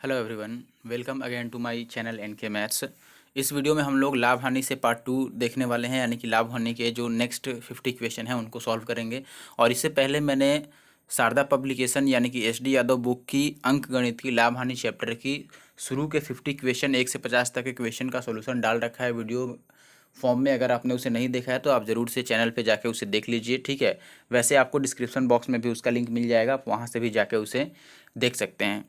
Hello everyone, welcome again to my channel NK maths. इस video में हम लोग लाभ हानि से पार्ट 2 देखने वाले हैं, यानी कि लाभ हानि के जो नेक्स्ट 50 क्वेश्चन हैं उनको सॉल्व करेंगे। और इससे पहले मैंने शारदा पब्लिकेशन यानी कि एस डी यादव बुक की अंक गणित की लाभ हानि चैप्टर की शुरू के 50 क्वेश्चन 1 से 50 तक के क्वेश्चन का सोल्यूशन डाल रखा है वीडियो फॉर्म में। अगर आपने उसे नहीं देखा है तो आप ज़रूर से चैनल पे जाके उसे देख लीजिए, ठीक है। वैसे आपको डिस्क्रिप्शन बॉक्स में भी उसका लिंक मिल जाएगा, आप वहाँ से भी जाके उसे देख सकते हैं।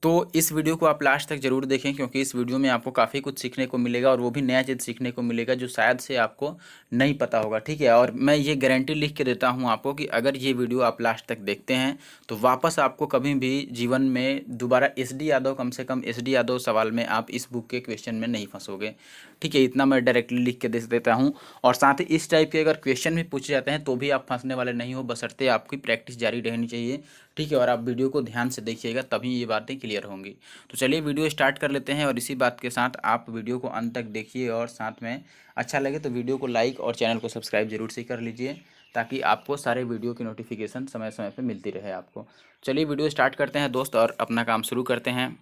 तो इस वीडियो को आप लास्ट तक ज़रूर देखें, क्योंकि इस वीडियो में आपको काफ़ी कुछ सीखने को मिलेगा और वो भी नया चीज़ सीखने को मिलेगा जो शायद से आपको नहीं पता होगा, ठीक है। और मैं ये गारंटी लिख के देता हूँ आपको कि अगर ये वीडियो आप लास्ट तक देखते हैं तो वापस आपको कभी भी जीवन में दोबारा एस डी यादव, कम से कम एस डी यादव सवाल में आप इस बुक के क्वेश्चन में नहीं फंसोगे, ठीक है। इतना मैं डायरेक्टली लिख के दे देता हूँ। और साथ ही इस टाइप के अगर क्वेश्चन भी पूछे जाते हैं तो भी आप फंसने वाले नहीं हो, बशर्ते आपकी प्रैक्टिस जारी रहनी चाहिए, ठीक है। और आप वीडियो को ध्यान से देखिएगा, तभी ये बातें क्लियर होंगी। तो चलिए वीडियो स्टार्ट कर लेते हैं। और इसी बात के साथ आप वीडियो को अंत तक देखिए और साथ में अच्छा लगे तो वीडियो को लाइक और चैनल को सब्सक्राइब जरूर से कर लीजिए, ताकि आपको सारे वीडियो की नोटिफिकेशन समय समय पर मिलती रहे आपको। चलिए वीडियो स्टार्ट करते हैं दोस्त और अपना काम शुरू करते हैं।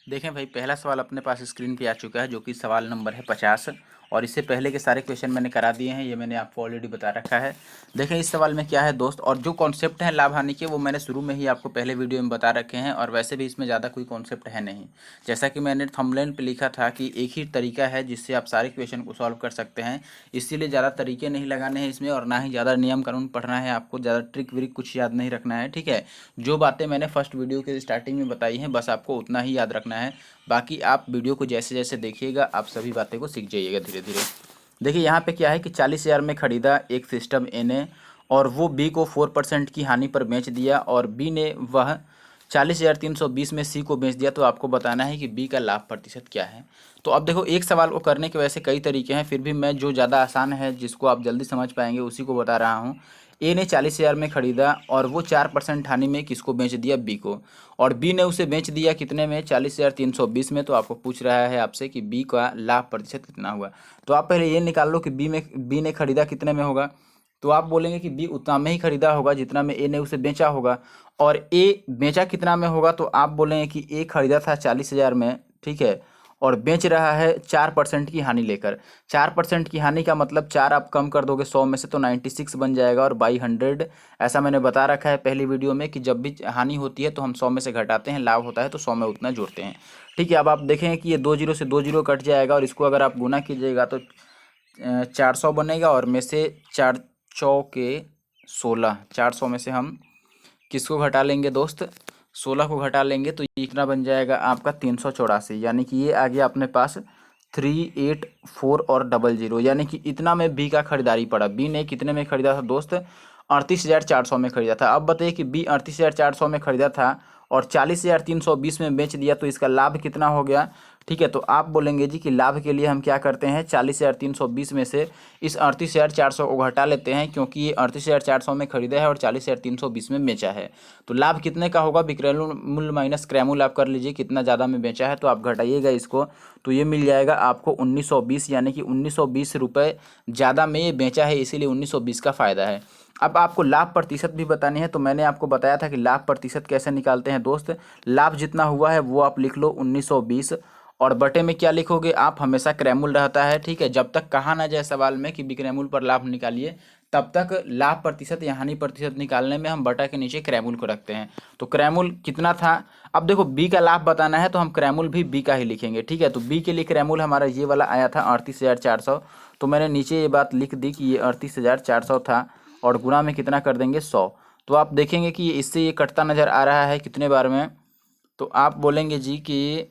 देखें भाई, पहला सवाल अपने पास स्क्रीन पे आ चुका है, जो कि सवाल नंबर है 50। और इससे पहले के सारे क्वेश्चन मैंने करा दिए हैं, ये मैंने आपको ऑलरेडी बता रखा है। देखें इस सवाल में क्या है दोस्त, और जो कॉन्सेप्ट है लाभ हानि के वो मैंने शुरू में ही आपको पहले वीडियो में बता रखे हैं। और वैसे भी इसमें ज़्यादा कोई कॉन्सेप्ट है नहीं, जैसा कि मैंने थंबनेल पे लिखा था कि एक ही तरीका है जिससे आप सारे क्वेश्चन को सॉल्व कर सकते हैं। इसीलिए ज़्यादा तरीके नहीं लगाने हैं इसमें, और ना ही ज़्यादा नियम कानून पढ़ना है आपको, ज़्यादा ट्रिक व्रिक कुछ याद नहीं रखना है, ठीक है। जो बातें मैंने फर्स्ट वीडियो के स्टार्टिंग में बताई हैं बस आपको उतना ही याद रखना है। बाकी आप वीडियो को जैसे जैसे देखिएगा आप सभी बातें को सीख जाइएगा धीरे धीरे। देखिए यहाँ पे क्या है कि 40,000 में खरीदा एक सिस्टम ए ने, और वो बी को 4% की हानि पर बेच दिया, और बी ने वह 40,320 में सी को बेच दिया। तो आपको बताना है कि बी का लाभ प्रतिशत क्या है। तो अब देखो, एक सवाल को करने के वैसे कई तरीके हैं, फिर भी मैं जो ज़्यादा आसान है जिसको आप जल्दी समझ पाएंगे उसी को बता रहा हूँ। ए ने 40,000 में खरीदा और वो 4% हानि में किसको बेच दिया, बी को। और बी ने उसे बेच दिया कितने में, 40,320 में। तो आपको पूछ रहा है आपसे कि बी का लाभ प्रतिशत कितना हुआ। तो आप पहले ये निकाल लो कि बी ने खरीदा कितने में होगा। तो आप बोलेंगे कि बी उतना में ही खरीदा होगा जितना में ए ने उसे बेचा होगा। और ए बेचा कितना में होगा, तो आप बोलेंगे कि ए खरीदा था 40,000 में, ठीक है, और बेच रहा है 4% की हानि लेकर। 4% की हानि का मतलब 4 आप कम कर दोगे 100 में से तो 96 बन जाएगा, और बाई 100 ऐसा मैंने बता रखा है पहली वीडियो में कि जब भी हानि होती है तो हम 100 में से घटाते हैं, लाभ होता है तो 100 में उतना जोड़ते हैं, ठीक है। अब आप देखेंगे कि ये 2 जीरो से 2 जीरो कट जाएगा, और इसको अगर आप गुना कीजिएगा तो 400 बनेगा, और में से 4 चौके 16, 400 में से हम किसको घटा लेंगे दोस्त, 16 को घटा लेंगे तो ये कितना बन जाएगा आपका 384। यानी कि ये आ गया अपने पास 384 और 00, यानी कि इतना में बी का खरीदारी पड़ा। बी ने कितने में खरीदा था दोस्त, 38,400 में खरीदा था। अब बताइए कि बी 38,400 में खरीदा था और 40,320 में बेच दिया, तो इसका लाभ कितना हो गया, ठीक है। तो आप बोलेंगे जी कि लाभ के लिए हम क्या करते हैं, 40,320 में से इस 38,400 को घटा लेते हैं, क्योंकि ये 38,400 में खरीदा है और 40,320 में बेचा है। तो लाभ कितने का होगा, विक्रय मूल्य माइनस क्रय मूल्य आप कर लीजिए, कितना ज़्यादा में बेचा है तो आप घटाइएगा इसको, तो ये मिल जाएगा आपको 1920, यानी कि 1920 रुपये ज़्यादा में ये बेचा है, इसीलिए 1920 का फ़ायदा है। अब आपको लाभ प्रतिशत भी बतानी है, तो मैंने आपको बताया था कि लाभ प्रतिशत कैसे निकालते हैं दोस्त। लाभ जितना हुआ है वो आप लिख लो 1920, और बटे में क्या लिखोगे आप, हमेशा क्रयमूल रहता है, ठीक है। जब तक कहा ना जाए सवाल में कि विक्रयमूल पर लाभ निकालिए, तब तक लाभ प्रतिशत या हानि प्रतिशत निकालने में हम बटा के नीचे क्रयमूल को रखते हैं। तो क्रयमूल कितना था, अब देखो बी का लाभ बताना है तो हम क्रयमूल भी बी का ही लिखेंगे, ठीक है। तो बी के लिए क्रयमूल हमारा ये वाला आया था 38,400, तो मैंने नीचे ये बात लिख दी कि ये 38,400 था, और गुणा में कितना कर देंगे 100। तो आप देखेंगे कि इससे ये कटता नज़र आ रहा है कितने बार में, तो आप बोलेंगे जी कि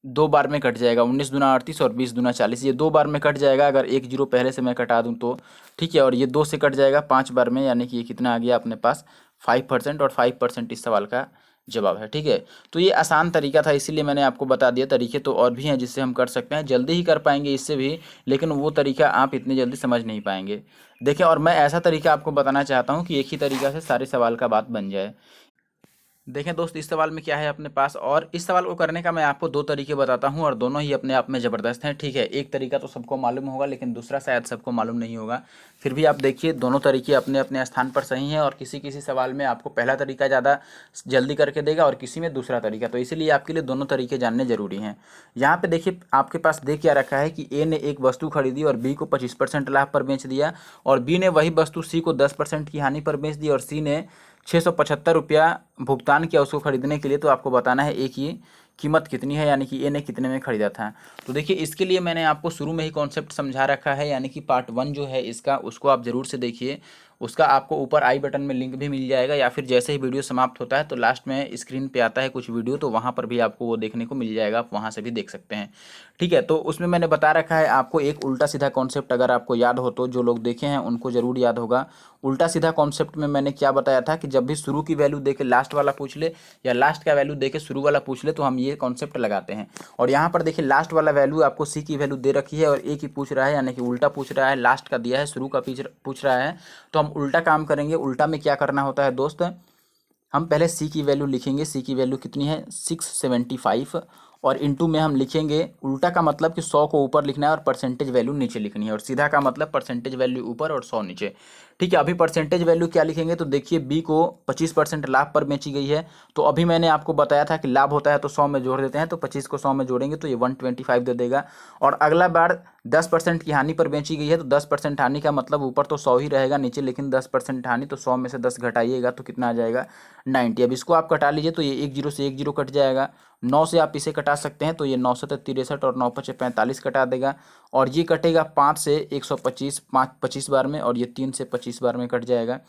2 बार में कट जाएगा, 19 दूना 38 और 20 दूना 40, ये 2 बार में कट जाएगा अगर 1 जीरो पहले से मैं कटा दूं तो, ठीक है। और ये 2 से कट जाएगा 5 बार में, यानी कि ये कितना आ गया अपने पास 5%, और 5% इस सवाल का जवाब है, ठीक है। तो ये आसान तरीका था, इसीलिए मैंने आपको बता दिया। तरीके तो और भी हैं जिससे हम कर सकते हैं, जल्दी ही कर पाएंगे इससे भी, लेकिन वो तरीका आप इतनी जल्दी समझ नहीं पाएंगे। देखें, और मैं ऐसा तरीका आपको बताना चाहता हूँ कि एक ही तरीका से सारे सवाल का बात बन जाए। देखें दोस्त, इस सवाल में क्या है अपने पास, और इस सवाल को करने का मैं आपको दो तरीके बताता हूं और दोनों ही अपने आप में ज़बरदस्त हैं। ठीक है, एक तरीका तो सबको मालूम होगा लेकिन दूसरा शायद सबको मालूम नहीं होगा। फिर भी आप देखिए, दोनों तरीके अपने अपने स्थान पर सही हैं और किसी किसी सवाल में आपको पहला तरीका ज़्यादा जल्दी करके देगा और किसी में दूसरा तरीका, तो इसीलिए आपके लिए दोनों तरीके जानने जरूरी हैं। यहाँ पे देखिए आपके पास दे क्या रखा है कि ए ने एक वस्तु खरीदी और बी को 25% लाभ पर बेच दिया, और बी ने वही वस्तु सी को 10% की हानि पर बेच दी, और सी ने 675 रुपया भुगतान किया उसको खरीदने के लिए। तो आपको बताना है ए की कीमत कितनी है, यानी कि ए ने कितने में खरीदा था। तो देखिए इसके लिए मैंने आपको शुरू में ही कॉन्सेप्ट समझा रखा है, यानी कि पार्ट 1 जो है इसका, उसको आप ज़रूर से देखिए। उसका आपको ऊपर आई बटन में लिंक भी मिल जाएगा, या फिर जैसे ही वीडियो समाप्त होता है तो लास्ट में स्क्रीन पे आता है कुछ वीडियो, तो वहाँ पर भी आपको वो देखने को मिल जाएगा, आप वहाँ से भी देख सकते हैं। ठीक है, तो उसमें मैंने बता रखा है आपको एक उल्टा सीधा कॉन्सेप्ट, अगर आपको याद हो तो, जो लोग देखे हैं उनको ज़रूर याद होगा। उल्टा सीधा कॉन्सेप्ट में मैंने क्या बताया था कि जब भी शुरू की वैल्यू दे के लास्ट वाला पूछ ले, या लास्ट का वैल्यू दे के शुरू वाला पूछ ले, तो हम ये कॉन्सेप्ट लगाते हैं। और यहाँ पर देखिए लास्ट वाला वैल्यू आपको सी की वैल्यू दे रखी है और ए की पूछ रहा है, यानी कि उल्टा पूछ रहा है, लास्ट का दिया है, शुरू का पूछ रहा है। तो हम उल्टा काम करेंगे। उल्टा में क्या करना होता है दोस्त, हम पहले सी की वैल्यू लिखेंगे। सी की वैल्यू कितनी है, 675, और इनटू में हम लिखेंगे, उल्टा का मतलब कि 100 को ऊपर लिखना है और परसेंटेज वैल्यू नीचे लिखनी है, और सीधा का मतलब परसेंटेज वैल्यू ऊपर और 100 नीचे। ठीक है, अभी परसेंटेज वैल्यू क्या लिखेंगे, तो देखिए बी को 25% लाभ पर बेची गई है, तो अभी मैंने आपको बताया था कि लाभ होता है तो 100 में जोड़ देते हैं, तो 25 को 100 में जोड़ेंगे तो ये 125 दे देगा। और अगला बार 10% की हानि पर बेची गई है, तो 10% हानि का मतलब ऊपर तो 100 ही रहेगा, नीचे लेकिन 10% हानि, तो 100 में से 10 घटाइएगा तो कितना आ जाएगा, 90। अब इसको आप कटा लीजिए तो ये एक जीरो से एक जीरो कट जाएगा। 9 से आप इसे कटा सकते हैं, तो ये 9 से 63 और 9 पचे 45 कटा देगा, और ये कटेगा 5 से 125, 5 25 बार में, और ये 3 से 25 बार में कट जाएगा,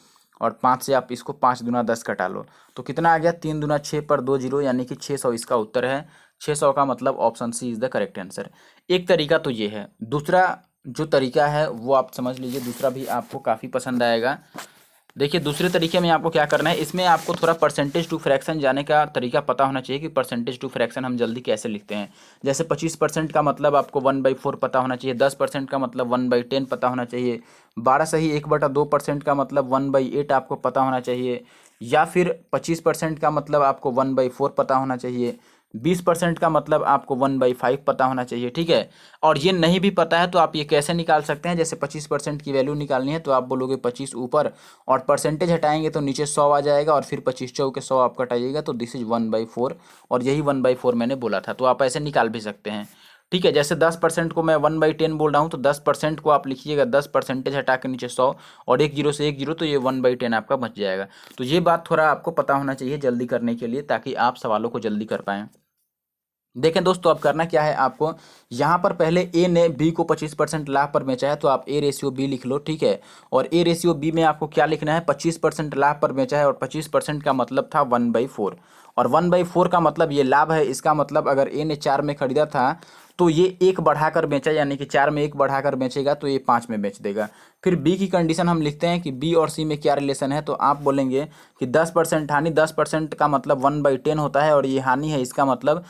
और 5 से आप इसको 5 दूना 10 कटा लो, तो कितना आ गया, 3 दूना 6 पर 2 जीरो, यानी कि 600 इसका उत्तर है। 600 का मतलब option C is the correct answer. एक तरीका तो ये है। दूसरा जो तरीका है वो आप समझ लीजिए, दूसरा भी आपको काफ़ी पसंद आएगा। देखिए दूसरे तरीके में आपको क्या करना है, इसमें आपको थोड़ा परसेंटेज टू फ्रैक्शन जाने का तरीका पता होना चाहिए कि परसेंटेज टू फ्रैक्शन हम जल्दी कैसे लिखते हैं। जैसे 25% का मतलब आपको 1/4 पता होना चाहिए, 10% का मतलब 1/10 पता होना चाहिए, 12 सही 1/2% का मतलब 1/8 आपको पता होना चाहिए, या फिर 25% का मतलब आपको 1/4 पता होना चाहिए, 20% का मतलब आपको 1/5 पता होना चाहिए। ठीक है, और ये नहीं भी पता है तो आप ये कैसे निकाल सकते हैं, जैसे 25% की वैल्यू निकालनी है तो आप बोलोगे 25 ऊपर, और परसेंटेज हटाएंगे तो नीचे 100 आ जाएगा, और फिर 25 चौके 100 आप कटाइएगा, तो दिस इज 1/4, और यही 1/4 मैंने बोला था, तो आप ऐसे निकाल भी सकते हैं। ठीक है, जैसे 10% को मैं 1/10 बोल रहा हूँ, तो 10% को आप लिखिएगा, 10 परसेंटेज हटा के नीचे 100, और एक जीरो से एक जीरो, तो ये 1/10 आपका बच जाएगा। तो ये बात थोड़ा आपको पता होना चाहिए जल्दी करने के लिए, ताकि आप सवालों को जल्दी कर पाएँ। देखें दोस्तों, अब करना क्या है आपको, यहाँ पर पहले ए ने बी को 25% लाभ पर बेचा है, तो आप ए रेशियो बी लिख लो। ठीक है, और ए रेशियो बी में आपको क्या लिखना है, 25% लाभ पर बेचा है, और 25% का मतलब था 1/4, और 1/4 का मतलब ये लाभ है। इसका मतलब अगर ए ने 4 में खरीदा था तो ये एक बढ़ाकर बेचा, यानी कि 4 में एक बढ़ाकर बेचेगा तो ये 5 में बेच देगा। फिर बी की कंडीशन हम लिखते हैं कि बी और सी में क्या रिलेशन है, तो आप बोलेंगे कि 10% हानि, 10% का मतलब 1/10 होता है, और ये हानि है, इसका मतलब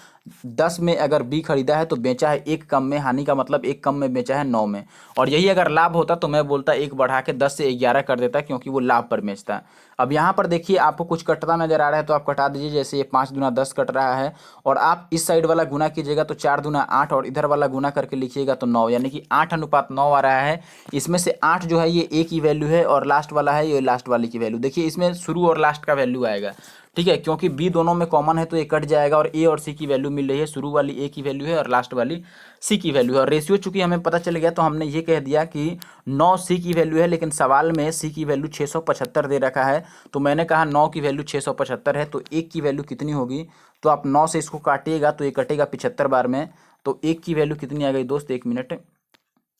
10 में अगर बी खरीदा है तो बेचा है एक कम में, हानि का मतलब एक कम में बेचा है 9 में। और यही अगर लाभ होता तो मैं बोलता एक बढ़ा के 10 से 11 कर देता, क्योंकि वो लाभ पर बेचता। अब यहाँ पर देखिए आपको कुछ कटता नजर आ रहा है तो आप कटा दीजिए, जैसे ये 5 दूना 10 कट रहा है, और आप इस साइड वाला गुना कीजिएगा तो 4 दूना 8, और इधर वाला गुना करके लिखिएगा तो 9, यानी कि 8:9 आ रहा है। इसमें से 8 जो है ये ए की वैल्यू है, और लास्ट वाला है ये लास्ट वाली की वैल्यू। देखिए इसमें शुरू और लास्ट का वैल्यू आएगा। ठीक है, क्योंकि बी दोनों में कॉमन है तो ये कट जाएगा, और ए और सी की वैल्यू मिल रही है, शुरू वाली ए की वैल्यू है और लास्ट वाली सी की वैल्यू है। और रेशियो चूंकि हमें पता चल गया तो हमने ये कह दिया कि 9 सी की वैल्यू है, लेकिन सवाल में सी की वैल्यू 675 दे रखा है, तो मैंने कहा 9 की वैल्यू 675 है, तो एक की वैल्यू कितनी होगी, तो आप 9 से इसको काटिएगा तो ये कटेगा 75 बार में, तो एक की वैल्यू कितनी आ गई दोस्त, एक मिनट,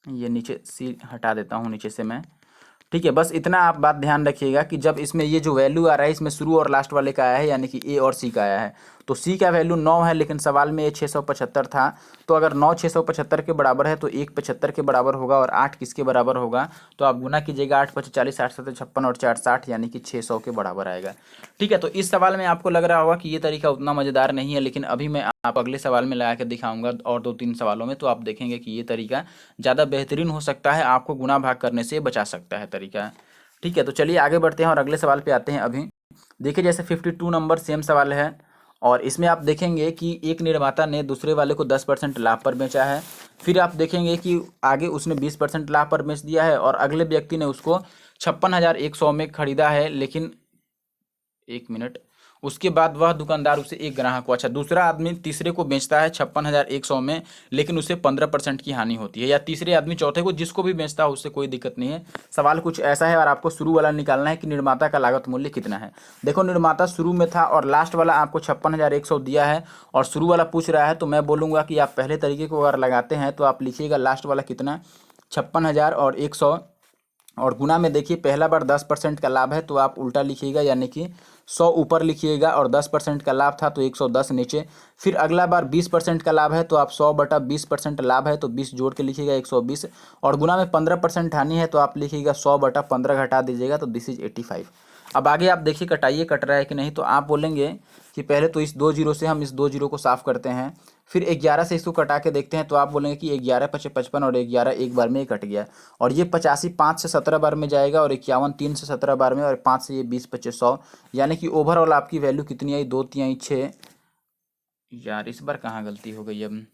ये नीचे सी हटा देता हूँ नीचे से मैं। ठीक है, बस इतना आप बात ध्यान रखिएगा कि जब इसमें ये जो वैल्यू आ रहा है इसमें शुरू और लास्ट वाले का आया है, यानी कि ए और सी का आया है, तो सी का वैल्यू 9 है, लेकिन सवाल में ये 675 था, तो अगर 9 675 के बराबर है तो 1 75 के बराबर होगा, और 8 किसके बराबर होगा, तो आप गुना कीजिएगा, 8 5 40, 8 7 56 और 4 60, यानी कि 600 के बराबर आएगा। ठीक है, तो इस सवाल में आपको लग रहा होगा कि ये तरीका उतना मज़ेदार नहीं है, लेकिन अभी मैं आप अगले सवाल में लगा के दिखाऊंगा, और 2-3 सवालों में, तो आप देखेंगे कि ये तरीका ज़्यादा बेहतरीन हो सकता है, आपको गुना भाग करने से बचा सकता है तरीका। ठीक है, तो चलिए आगे बढ़ते हैं और अगले सवाल पे आते हैं अभी। देखिए जैसे 52 नंबर सेम सवाल है और इसमें आप देखेंगे कि एक निर्माता ने दूसरे वाले को 10% लाभ पर बेचा है। फिर आप देखेंगे कि आगे उसने 20% लाभ पर बेच दिया है और अगले व्यक्ति ने उसको 56,100 में खरीदा है, लेकिन एक मिनट, उसके बाद वह दुकानदार उसे एक ग्राहक को, अच्छा दूसरा आदमी तीसरे को बेचता है 56,100 में, लेकिन उसे 15% की हानि होती है, या तीसरे आदमी चौथे को, जिसको भी बेचता है उससे कोई दिक्कत नहीं है। सवाल कुछ ऐसा है और आपको शुरू वाला निकालना है कि निर्माता का लागत मूल्य कितना है। देखो निर्माता शुरू में था और लास्ट वाला आपको 56,100 दिया है और शुरू वाला पूछ रहा है, तो मैं बोलूँगा कि आप पहले तरीके को अगर लगाते हैं तो आप लिखिएगा लास्ट वाला कितना, 56,100 और गुना में देखिए पहला बार 10% का लाभ है तो आप उल्टा लिखिएगा, यानी कि 100 ऊपर लिखिएगा और 10% का लाभ था तो 110 नीचे। फिर अगला बार 20% का लाभ है तो आप 100/20% लाभ है तो 20 जोड़ के लिखिएगा 120 और गुना में 15% हानि है तो आप लिखिएगा 100/15 घटा दीजिएगा तो दिस इज 85। अब आगे आप देखिए कटाइए कट रहा है कि नहीं, तो आप बोलेंगे कि पहले तो इस 2 जीरो से हम इस 2 जीरो को साफ करते हैं, फिर 11 से इसको कटा के देखते हैं तो आप बोलेंगे कि 11 पचे 55 और 11 एक बार में ही कट गया और ये 85 5 से 17 बार में जाएगा और 51 3 से 17 बार में और 5 से ये 20 पचे 100, यानी कि ओवरऑल आपकी वैल्यू कितनी आई, 2 3 6। यार इस बार कहाँ गलती हो गई अब,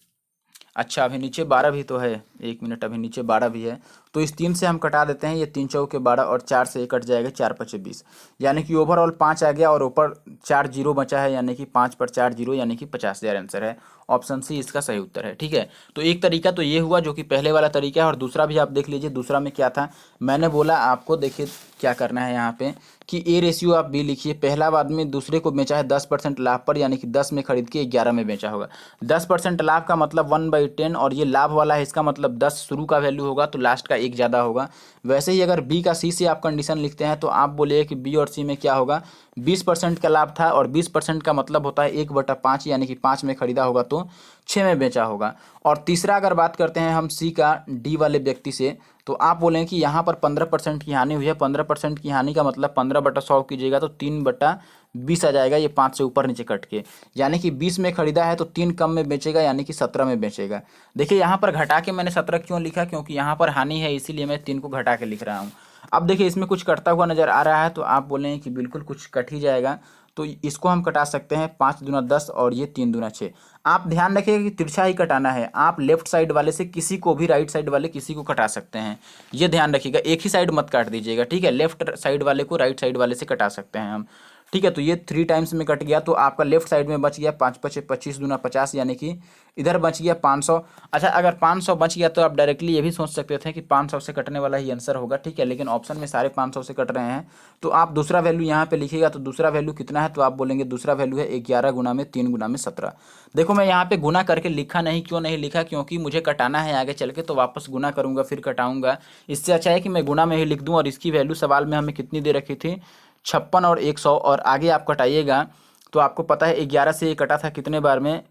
अच्छा अभी नीचे 12 भी तो है, एक मिनट, अभी नीचे 12 भी है तो इस 3 से हम कटा देते हैं, ये 3 चौके 12 और 4 से ये कट जाएगा 4 पचे 20, यानी कि ओवरऑल 5 आ गया और ऊपर 4 जीरो बचा है, यानी कि 5 पर 4 जीरो, यानी कि 50,000 आंसर है। ऑप्शन सी इसका सही उत्तर है। ठीक है, तो एक तरीका तो ये हुआ जो कि पहले वाला तरीका है और दूसरा भी आप देख लीजिए। दूसरा में क्या था, मैंने बोला आपको, देखिए क्या करना है यहाँ पे कि ए रेशियो आप बी लिखिए, पहला आदमी दूसरे को बेचा है 10% लाभ पर, यानी कि 10 में खरीद के 11 में बेचा होगा। 10% लाभ का मतलब 1/10 और ये लाभ वाला है, इसका मतलब 10 शुरू का वैल्यू होगा तो लास्ट का 1 ज़्यादा होगा। वैसे ही अगर बी का सी से आप कंडीशन लिखते हैं तो आप बोलिए कि बी और सी में क्या होगा, 20% का लाभ था और 20% का मतलब होता है 1/5, यानी कि 5 में खरीदा होगा तो 6 में बेचा होगा। और तीसरा अगर बात करते हैं हम सी का डी वाले व्यक्ति से, तो आप बोलें कि यहाँ पर 15% की हानि हुई है, 15% की हानि का मतलब 15/100 कीजिएगा तो 3/20 आ जाएगा, ये 5 से ऊपर नीचे कट के, यानी कि 20 में खरीदा है तो 3 कम में बेचेगा, यानी कि 17 में बेचेगा। देखिए यहाँ पर घटा के मैंने 17 क्यों लिखा, क्योंकि यहाँ पर हानि है इसीलिए मैं 3 को घटा के लिख रहा हूँ। अब देखिए इसमें कुछ कटता हुआ नजर आ रहा है तो आप बोलें कि बिल्कुल कुछ कट ही जाएगा, तो इसको हम कटा सकते हैं, 5 दूना 10 और ये 3 दूना 6। आप ध्यान रखिएगा कि तिरछा ही कटाना है, आप लेफ्ट साइड वाले से किसी को भी, राइट साइड वाले किसी को कटा सकते हैं, ये ध्यान रखिएगा, एक ही साइड मत काट दीजिएगा। ठीक है, लेफ्ट साइड वाले को राइट साइड वाले से कटा सकते हैं हम। ठीक है, तो ये 3 टाइम्स में कट गया तो आपका लेफ्ट साइड में बच गया 5 पचे 25 दूना 50, यानी कि इधर बच गया 500। अच्छा अगर 500 बच गया तो आप डायरेक्टली ये भी सोच सकते थे कि 500 से कटने वाला ही आंसर होगा। ठीक है, लेकिन ऑप्शन में सारे 500 से कट रहे हैं तो आप दूसरा वैल्यू यहाँ पे लिखिएगा, तो दूसरा वैल्यू कितना है, तो आप बोलेंगे दूसरा वैल्यू है 11 गुना में 3 गुना में 17। देखो मैं यहाँ पे गुना करके लिखा नहीं, क्यों नहीं लिखा, क्योंकि मुझे कटाना है आगे चल के, तो वापस गुना करूंगा फिर कटाऊंगा। इससे अच्छा है कि मैं गुना में ही लिख दूं। और इसकी वैल्यू सवाल में हमें कितनी दे रखी थी, 56 और 100, और आगे आप कटाइएगा तो आपको पता है 11 से ये कटा था कितने बार में,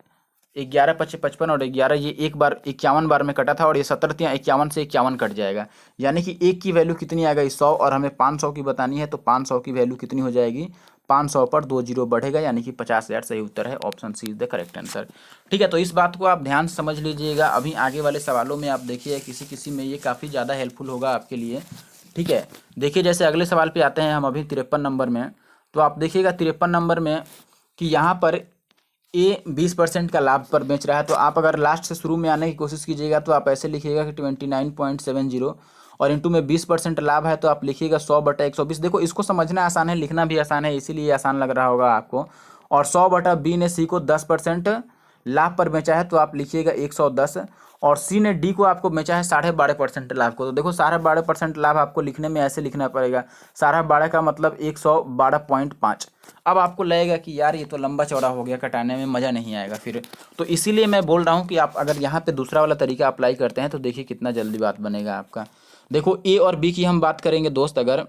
11 पचे 55 और 11 ये एक बार 51 बार में कटा था और ये 17 या 51 से 51 कट जाएगा, यानी कि एक की वैल्यू कितनी आ गई 100 और हमें 500 की बतानी है तो 500 की वैल्यू कितनी हो जाएगी, 500 पर 2 जीरो बढ़ेगा, यानी कि 50,000 सही उत्तर है। Option C is the correct answer. ठीक है, तो इस बात को आप ध्यान से समझ लीजिएगा। अभी आगे वाले सवालों में आप देखिए किसी किसी में ये काफ़ी ज़्यादा हेल्पफुल होगा आपके लिए। ठीक है, देखिए जैसे अगले सवाल पे आते हैं हम अभी 53 नंबर में, तो आप देखिएगा 53 नंबर में कि यहाँ पर ए 20% का लाभ पर बेच रहा है, तो आप अगर लास्ट से शुरू में आने की कोशिश कीजिएगा तो आप ऐसे लिखिएगा कि 29.70 और इंटू में 20% लाभ है तो आप लिखिएगा 100/120। देखो इसको समझना आसान है, लिखना भी आसान है, इसीलिए आसान लग रहा होगा आपको। और 100/बी ने सी को 10% लाभ पर बेचा है तो आप लिखिएगा 110, और सी ने डी को आपको बेचा है 12.5% लाभ को, तो देखो 12.5% लाभ आपको लिखने में ऐसे लिखना पड़ेगा, 12.5 का मतलब 112.5। अब आपको लगेगा कि यार ये तो लंबा चौड़ा हो गया, कटाने में मज़ा नहीं आएगा फिर, तो इसीलिए मैं बोल रहा हूँ कि आप अगर यहाँ पे दूसरा वाला तरीका अप्लाई करते हैं तो देखिए कितना जल्दी बात बनेगा आपका। देखो ए और बी की हम बात करेंगे दोस्त अगर,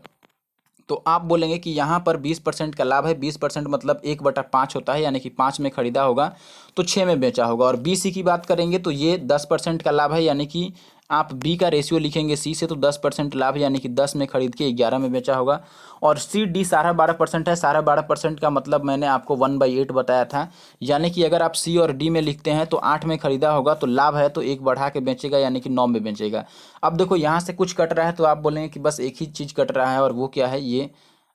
तो आप बोलेंगे कि यहाँ पर 20% का लाभ है, 20% मतलब 1/5 होता है, यानी कि 5 में खरीदा होगा तो 6 में बेचा होगा। और बी सी की बात करेंगे तो ये 10% का लाभ है, यानी कि आप बी का रेशियो लिखेंगे सी से तो 10% लाभ, यानी कि 10 में खरीद के 11 में बेचा होगा। और सी डी 12.5% है, 12.5% का मतलब मैंने आपको 1/8 बताया था, यानी कि अगर आप सी और डी में लिखते हैं तो 8 में खरीदा होगा तो लाभ है तो 1 बढ़ा के बेचेगा, यानी कि 9 में बेचेगा। अब देखो यहाँ से कुछ कट रहा है तो आप बोलेंगे कि बस एक ही चीज़ कट रहा है और वो क्या है, ये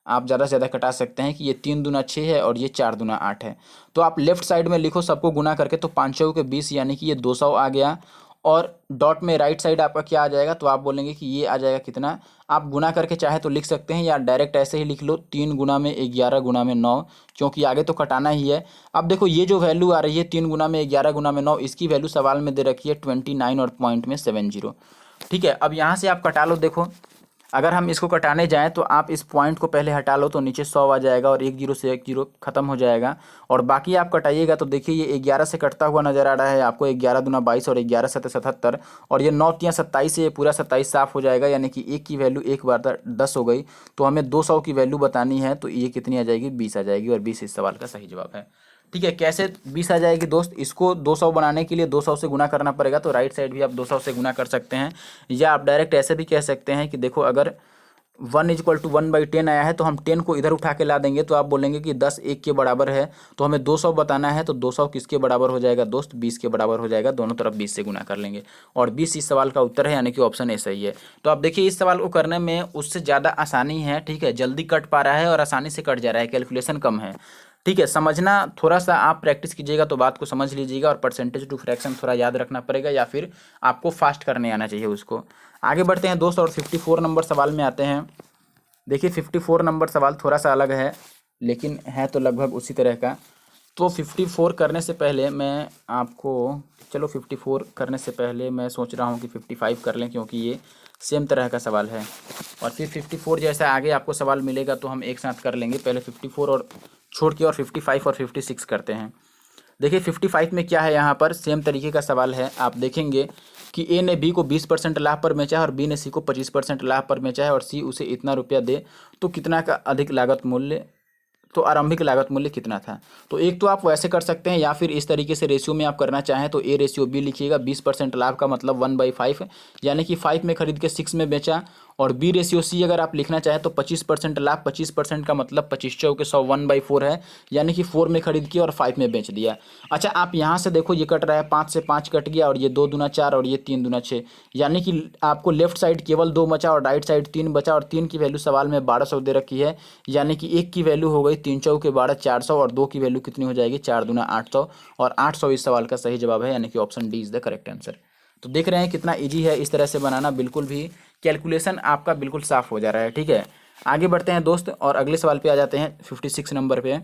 आप ज़्यादा से ज़्यादा कटा सकते हैं कि ये 3 दूना 6 है और ये 4 दूना 8 है। तो आप लेफ्ट साइड में लिखो सबको गुना करके, तो 5 चौके के 20 यानी कि ये 200 आ गया। और डॉट में राइट साइड आपका क्या आ जाएगा, तो आप बोलेंगे कि ये आ जाएगा कितना। आप गुना करके चाहे तो लिख सकते हैं या डायरेक्ट ऐसे ही लिख लो 3 गुना में 11 गुना में 9, क्योंकि आगे तो कटाना ही है। अब देखो ये जो वैल्यू आ रही है 3 गुना में 11 गुना में 9, इसकी वैल्यू सवाल में दे रखी है 29 और पॉइंट में 70। ठीक है, अब यहाँ से आप कटा लो। देखो अगर हम इसको कटाने जाएं तो आप इस पॉइंट को पहले हटा लो, तो नीचे 100 आ जाएगा और 1 जीरो से 1 जीरो खत्म हो जाएगा। और बाकी आप कटाइएगा तो देखिए ये 11 से कटता हुआ नजर आ रहा है आपको, 11 दूना 22 और 11 सत्ते 77, और ये 9 तियां 27 से ये पूरा 27 साफ हो जाएगा, यानी कि 1 की वैल्यू एक बार 10 हो गई। तो हमें 200 की वैल्यू बतानी है, तो ये कितनी आ जाएगी, 20 आ जाएगी, और 20 इस सवाल का सही जवाब है। ठीक है, कैसे 20 आ जाएगी दोस्त, इसको 200 बनाने के लिए 200 से गुना करना पड़ेगा, तो राइट साइड भी आप 200 से गुना कर सकते हैं, या आप डायरेक्ट ऐसे भी कह सकते हैं कि देखो अगर 1 = 1/10 आया है तो हम 10 को इधर उठा के ला देंगे, तो आप बोलेंगे कि 10 1 के बराबर है, तो हमें 200 बताना है, तो 200 किसके बराबर हो जाएगा दोस्त, 20 के बराबर हो जाएगा। दोनों तरफ 20 से गुना कर लेंगे, और 20 इस सवाल का उत्तर है, यानी कि ऑप्शन ए सही है। तो आप देखिए इस सवाल को करने में उससे ज़्यादा आसानी है। ठीक है, जल्दी कट पा रहा है और आसानी से कट जा रहा है, कैलकुलेशन कम है। ठीक है, समझना थोड़ा सा आप प्रैक्टिस कीजिएगा तो बात को समझ लीजिएगा, और परसेंटेज टू फ्रैक्शन थोड़ा याद रखना पड़ेगा, या फिर आपको फास्ट करने आना चाहिए उसको। आगे बढ़ते हैं दोस्त, और 54 नंबर सवाल में आते हैं। देखिए 54 नंबर सवाल थोड़ा सा अलग है, लेकिन है तो लगभग उसी तरह का। तो 54 करने से पहले मैं आपको, चलो 54 करने से पहले मैं सोच रहा हूँ कि 55 कर लें, क्योंकि ये सेम तरह का सवाल है, और फिर 54 जैसा आगे आपको सवाल मिलेगा तो हम एक साथ कर लेंगे। पहले 54 और छोड़ के और 55 और 56 करते हैं। देखिए 55 में क्या है, यहाँ पर सेम तरीके का सवाल है। आप देखेंगे कि ए ने बी को 20% लाभ पर बेचा है, और बी ने सी को 25% लाभ पर बेचा है, और सी उसे इतना रुपया दे, तो कितना का अधिक लागत मूल्य, तो आरंभिक लागत मूल्य कितना था। तो एक तो आप वैसे कर सकते हैं, या फिर इस तरीके से रेशियो में आप करना चाहें तो A/B लिखिएगा। 20% लाभ का मतलब 1/5, यानी कि 5 में खरीद के 6 में बेचा। और B/C अगर आप लिखना चाहें तो 25% लाभ, 25% का मतलब 25 चौके 100, 1/4 है, यानी कि 4 में खरीद के और 5 में बेच दिया। अच्छा आप यहाँ से देखो ये कट रहा है, 5 से 5 कट गया, और ये 2 दूना 4 और ये 3 दूना 6, यानी कि आपको लेफ्ट साइड केवल 2 बचा और राइट साइड 3 बचा, और 3 की वैल्यू सवाल में 1200 दे रखी है, यानी कि 1 की वैल्यू हो गई 3 चौके 12 400, और 2 की वैल्यू कितनी हो जाएगी, 4 दूना 800, और 800 इस सवाल का सही जवाब है, यानी कि option D is the correct answer. तो देख रहे हैं कितना इजी है इस तरह से बनाना, बिल्कुल भी कैलकुलेशन आपका बिल्कुल साफ हो जा रहा है। ठीक है, आगे बढ़ते हैं दोस्त, और अगले सवाल पे आ जाते हैं 56 नंबर पे।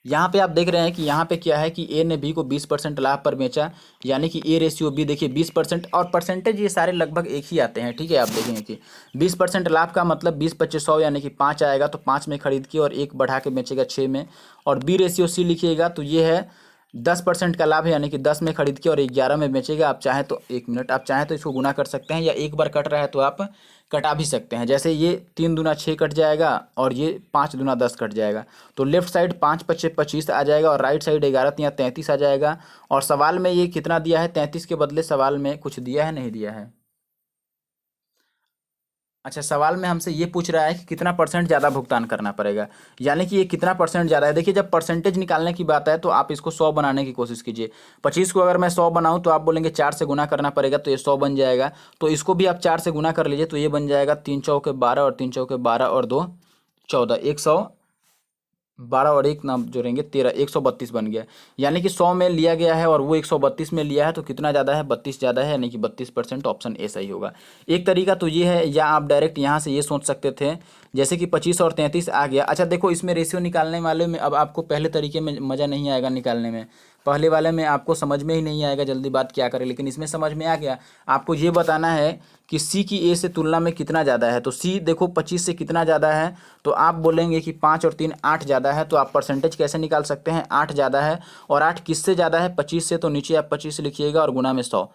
यहाँ पे आप देख रहे हैं कि यहाँ पे क्या है कि ए ने बी को 20% लाभ पर बेचा, यानी कि A/B देखिए 20%, और परसेंटेज ये सारे लगभग एक ही आते हैं। ठीक है, आप देखेंगे कि 20% लाभ का मतलब 20/25 यानी कि 5 आएगा, तो 5 में खरीद के और 1 बढ़ा के बेचेगा 6 में। और B/C लिखिएगा तो ये है 10% का लाभ है, यानी कि 10 में खरीद के और 11 में बेचेगा। आप चाहें तो 1 मिनट, आप चाहें तो इसको गुना कर सकते हैं, या एक बार कट रहा है तो आप कटा भी सकते हैं। जैसे ये 3 दूना 6 कट जाएगा, और ये 5 दूना 10 कट जाएगा, तो लेफ्ट साइड 5 पच्चे 25 आ जाएगा, और राइट साइड 11 तियां 33 आ जाएगा। और सवाल में ये कितना दिया है, 33 के बदले सवाल में कुछ दिया है, नहीं दिया है। अच्छा सवाल में हमसे ये पूछ रहा है कि कितना परसेंट ज़्यादा भुगतान करना पड़ेगा, यानी कि ये कितना परसेंट ज़्यादा है। देखिए जब परसेंटेज निकालने की बात है तो आप इसको 100 बनाने की कोशिश कीजिए। 25 को अगर मैं 100 बनाऊं तो आप बोलेंगे 4 से गुना करना पड़ेगा, तो ये 100 बन जाएगा। तो इसको भी आप 4 से गुना कर लीजिए, तो ये बन जाएगा 3 चौके 12 और 3 चौके 12 और 2 14, 112 और 1 नाम जोड़ेंगे 13, 132 बन गया। यानी कि 100 में लिया गया है और वो 132 में लिया है, तो कितना ज़्यादा है, 32 ज़्यादा है, यानी कि 32%, ऑप्शन ए सही होगा। एक तरीका तो ये है, या आप डायरेक्ट यहाँ से ये सोच सकते थे, जैसे कि 25 और 33 आ गया। अच्छा देखो इसमें रेशियो निकालने वाले में अब आपको पहले तरीके में मज़ा नहीं आएगा निकालने में, पहले वाले में आपको समझ में ही नहीं आएगा जल्दी बात क्या करें, लेकिन इसमें समझ में आ गया। आपको ये बताना है कि सी की ए से तुलना में कितना ज़्यादा है, तो सी देखो 25 से कितना ज़्यादा है, तो आप बोलेंगे कि 5 और 3 8 ज़्यादा है। तो आप परसेंटेज कैसे निकाल सकते हैं, 8 ज़्यादा है, और 8 किससे ज़्यादा है, 25 से, तो नीचे आप 25 लिखिएगा और गुना में 100।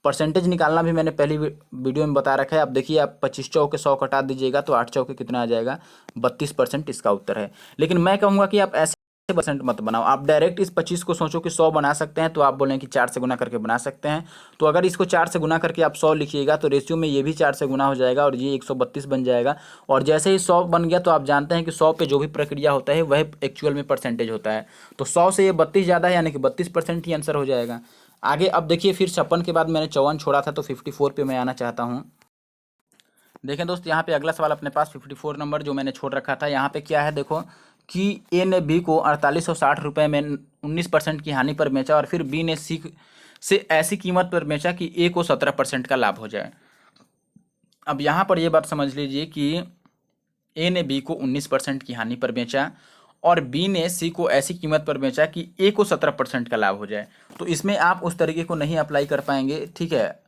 परसेंटेज निकालना भी मैंने पहली वीडियो में बता रखा है। आप देखिए आप 25 चौके 100 कटा दीजिएगा, तो 8 चौके कितना आ जाएगा, 32% इसका उत्तर है। लेकिन मैं कहूँगा कि आप ऐसे परसेंट मत बनाओ, आप डायरेक्ट इस 25 को सोचो कि 100 बना सकते हैं, तो आप बोलें कि 4 से गुना करके बना सकते हैं। तो अगर इसको 4 से गुना करके आप 100 लिखिएगा, तो रेशियो में ये भी 4 से गुना हो जाएगा, और ये 132 बन जाएगा। और जैसे ही 100 बन गया, तो आप जानते हैं कि 100 पे जो भी प्रक्रिया होता है वह एक्चुअल में परसेंटेज होता है। तो 100 से ये 32 ज़्यादा है, यानी कि 32% ही आंसर हो जाएगा। आगे अब देखिए फिर 56 के बाद मैंने 54 छोड़ा था, तो 54 पे मैं आना चाहता हूँ। देखें दोस्त, यहाँ पे अगला सवाल अपने पास 54 नंबर जो मैंने छोड़ रखा था, यहाँ पे क्या है देखो कि ए ने बी को 4860 रुपये में 19% की हानि पर बेचा और फिर बी ने सी से ऐसी कीमत पर बेचा कि ए को 17% का लाभ हो जाए। अब यहाँ पर ये बात समझ लीजिए कि ए ने बी को 19% की हानि पर बेचा और बी ने सी को ऐसी कीमत पर बेचा कि ए को 17% का लाभ हो जाए। तो इसमें आप उस तरीके को नहीं अप्लाई कर पाएंगे, ठीक है।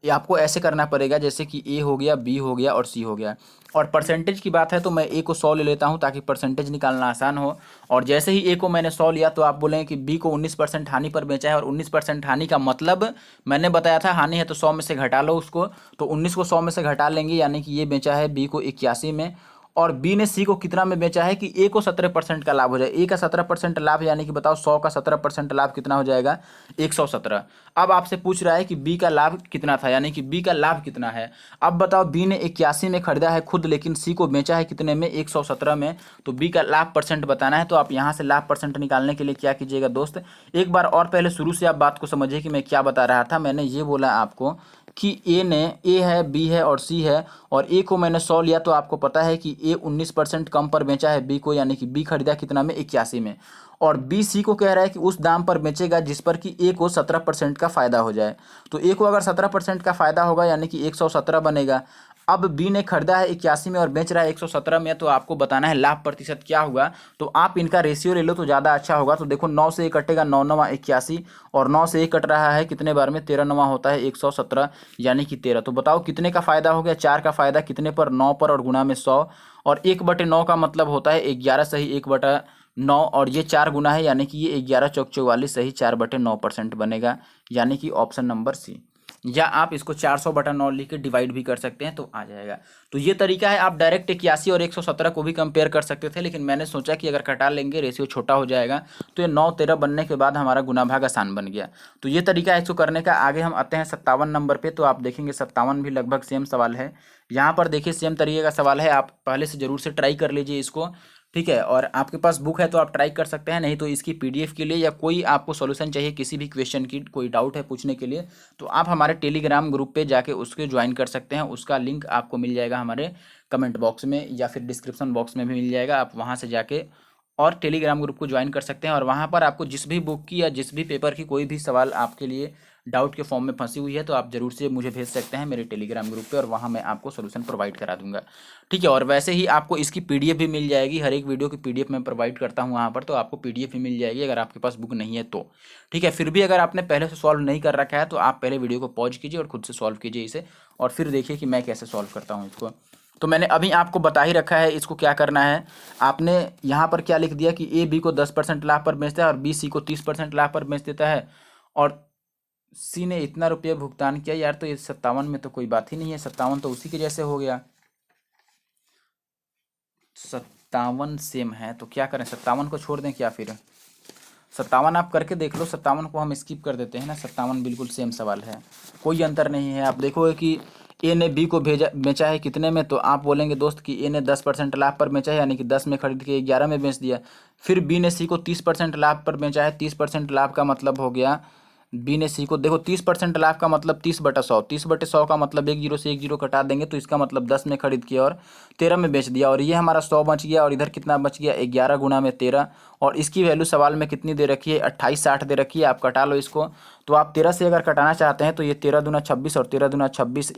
ये आपको ऐसे करना पड़ेगा जैसे कि ए हो गया, बी हो गया और सी हो गया। और परसेंटेज की बात है तो मैं ए को 100 ले लेता हूं ताकि परसेंटेज निकालना आसान हो। और जैसे ही ए को मैंने 100 लिया तो आप बोलेंगे कि बी को 19% हानि पर बेचा है, और 19% हानि का मतलब मैंने बताया था हानि है तो 100 में से घटा लो उसको, तो 19 को 100 में से घटा लेंगे, यानी कि ये बेचा है बी को 81 में, और बी ने सी को कितना में बेचा है कि ए को 17% का लाभ हो जाए। ए का 17% लाभ यानी कि बताओ 100 का 17% लाभ कितना हो जाएगा, 117। अब आपसे पूछ रहा है कि बी का लाभ कितना था, यानी कि बी का लाभ कितना है। अब बताओ बी ने 81 में खरीदा है खुद, लेकिन सी को बेचा है कितने में, 117 में। तो बी का लाभ परसेंट बताना है, तो आप यहाँ से लाभ परसेंट निकालने के लिए क्या कीजिएगा दोस्त, एक बार और पहले शुरू से आप बात को समझिए कि मैं क्या बता रहा था। मैंने ये बोला आपको कि ए है, बी है और सी है, और ए को मैंने 100 लिया तो आपको पता है कि ए 19% कम पर बेचा है बी को, यानी कि बी खरीदा कितना में, 81 में। और बी सी को कह रहा है कि उस दाम पर बेचेगा जिस पर कि ए को 17% का फ़ायदा हो जाए। तो ए को अगर 17% का फ़ायदा होगा यानी कि 117 बनेगा। अब बी ने खरीदा है 81 में और बेच रहा है 117 में, तो आपको बताना है लाभ प्रतिशत क्या हुआ। तो आप इनका रेशियो ले लो तो ज़्यादा अच्छा होगा। तो देखो 9 से 1 कटेगा, 9 9 81, और 9 से 1 कट रहा है कितने बार में, 13 9 होता है 117, यानी कि 13। तो बताओ कितने का फ़ायदा हो गया, 4 का फ़ायदा कितने पर, 9 पर, और गुना में 100, और 1/9 का मतलब होता है 11 सही 1/9, और ये 4 गुना है यानी कि ये 11 चौक 44 सही 4/9% बनेगा, यानी कि ऑप्शन नंबर सी। या आप इसको 400/9 लिख के डिवाइड भी कर सकते हैं तो आ जाएगा। तो ये तरीका है, आप डायरेक्ट 81 और 117 को भी कंपेयर कर सकते थे, लेकिन मैंने सोचा कि अगर कटा लेंगे रेशियो छोटा हो जाएगा, तो ये 9 13 बनने के बाद हमारा गुना भाग आसान बन गया। तो ये तरीका है इसको करने का। आगे हम आते हैं 57 नंबर पे, तो आप देखेंगे 57 भी लगभग सेम सवाल है। यहाँ पर देखिए सेम तरीके का सवाल है, आप पहले से जरूर से ट्राई कर लीजिए इसको, ठीक है। और आपके पास बुक है तो आप ट्राई कर सकते हैं, नहीं तो इसकी पीडीएफ के लिए या कोई आपको सॉल्यूशन चाहिए किसी भी क्वेश्चन की, कोई डाउट है पूछने के लिए, तो आप हमारे टेलीग्राम ग्रुप पे जाके उसके ज्वाइन कर सकते हैं। उसका लिंक आपको मिल जाएगा हमारे कमेंट बॉक्स में या फिर डिस्क्रिप्शन बॉक्स में भी मिल जाएगा। आप वहाँ से जाके और टेलीग्राम ग्रुप को ज्वाइन कर सकते हैं, और वहाँ पर आपको जिस भी बुक की या जिस भी पेपर की कोई भी सवाल आपके लिए डाउट के फॉर्म में फंसी हुई है तो आप जरूर से मुझे भेज सकते हैं मेरे टेलीग्राम ग्रुप पे, और वहाँ मैं आपको सोल्यूशन प्रोवाइड करा दूंगा, ठीक है। और वैसे ही आपको इसकी पीडीएफ भी मिल जाएगी, हर एक वीडियो की पीडीएफ मैं प्रोवाइड करता हूँ वहाँ पर, तो आपको पीडीएफ भी मिल जाएगी अगर आपके पास बुक नहीं है तो, ठीक है। फिर भी अगर आपने पहले से सॉल्व नहीं कर रखा है तो आप पहले वीडियो को पॉज कीजिए और खुद से सॉल्व कीजिए इसे, और फिर देखिए कि मैं कैसे सॉल्व करता हूँ इसको। तो मैंने अभी आपको बता ही रखा है इसको क्या करना है। आपने यहाँ पर क्या लिख दिया कि ए बी को 10% लाभ पर बेचता है और बी सी को 30% लाभ पर बेच देता है, और सी ने इतना रुपये भुगतान किया। यार तो ये 57 में तो कोई बात ही नहीं है, 57 तो उसी के जैसे हो गया, 57 सेम है। तो क्या करें, 57 को छोड़ दें क्या, फिर 57 आप करके देख लो, 57 को हम स्किप कर देते हैं ना, 57 बिल्कुल सेम सवाल है, कोई अंतर नहीं है। आप देखोगे कि ए ने बी को बेचा है कितने में, तो आप बोलेंगे दोस्त कि ए ने 10% लाभ पर बेचा है, यानी कि 10 में खरीद के 11 में बेच दिया। फिर बी ने सी को 30% लाभ पर बेचा है, 30% लाभ का मतलब हो गया, बी ने सी को देखो 30% लाभ का मतलब 30/100, 30/100 का मतलब 1 जीरो से 1 जीरो कटा देंगे, तो इसका मतलब 10 में खरीद किया और 13 में बेच दिया, और ये हमारा 100 बच गया, और इधर कितना बच गया, 11 गुना में 13, और इसकी वैल्यू सवाल में कितनी दे रखी है, 2860 दे रखी है। आप कटा लो इसको, तो आप 13 से अगर कटाना चाहते हैं तो ये 13 दूना 26 और 13 दूना 26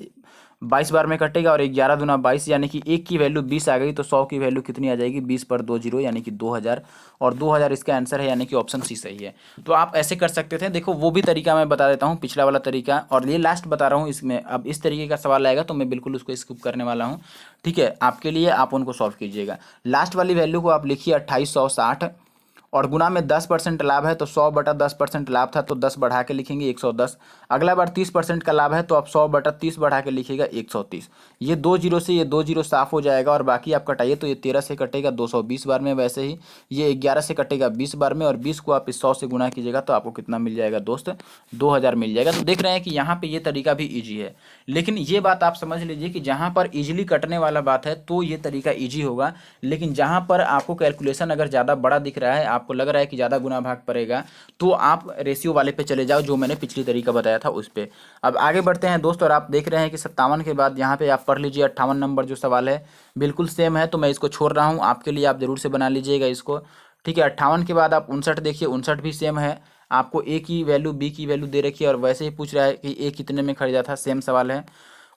22 बार में कटेगा, और 11 दूना 22 यानी कि 1 की वैल्यू 20 आ गई, तो 100 की वैल्यू कितनी आ जाएगी, 20 पर 2 जीरो यानी कि 2000, और 2000 इसका आंसर है, यानी कि ऑप्शन सी सही है। तो आप ऐसे कर सकते थे। देखो वो भी तरीका मैं बता देता हूँ, पिछला वाला तरीका, और ये लास्ट बता रहा हूँ इसमें। अब इस तरीके का सवाल आएगा तो मैं बिल्कुल उसको स्किप करने वाला हूँ, ठीक है, आपके लिए, आप उनको सॉल्व कीजिएगा। लास्ट वाली वैल्यू को आप लिखिए 2860, और गुना में 10% लाभ है तो 100/10% लाभ था तो 10 बढ़ा के लिखेंगे 110। अगला बार 30% का लाभ है तो आप 100/30 बढ़ा के लिखिएगा 130। ये 2 जीरो से ये 2 जीरो साफ हो जाएगा, और बाकी आप कटाइए तो ये 13 से कटेगा 220 बार में, वैसे ही ये 11 से कटेगा 20 बार में, और 20 को आप इस 100 से गुना कीजिएगा तो आपको कितना मिल जाएगा दोस्त, 2000 मिल जाएगा। तो देख रहे हैं कि यहाँ पे ये तरीका भी ईजी है, लेकिन ये बात आप समझ लीजिए कि जहाँ पर ईजिली कटने वाला बात है तो ये तरीका ईजी होगा, लेकिन जहाँ पर आपको कैलकुलेशन अगर ज़्यादा बड़ा दिख रहा है, आपको लग रहा है कि ज़्यादा गुना भाग पड़ेगा तो आप रेशियो वाले पे चले जाओ, जो मैंने पिछली तरीका बताया था उस पर। अब आगे बढ़ते हैं दोस्त, और आप देख रहे हैं कि 57 के बाद यहाँ पे आप पढ़ लीजिए 58 नंबर जो सवाल है बिल्कुल सेम है, तो मैं इसको छोड़ रहा हूँ आपके लिए, आप ज़रूर से बना लीजिएगा इसको। ठीक है, 58 के बाद आप 59 देखिए, 59 भी सेम है। आपको ए की वैल्यू बी की वैल्यू दे रखी है और वैसे ही पूछ रहा है कि ए कितने में खरीदा था, सेम सवाल है।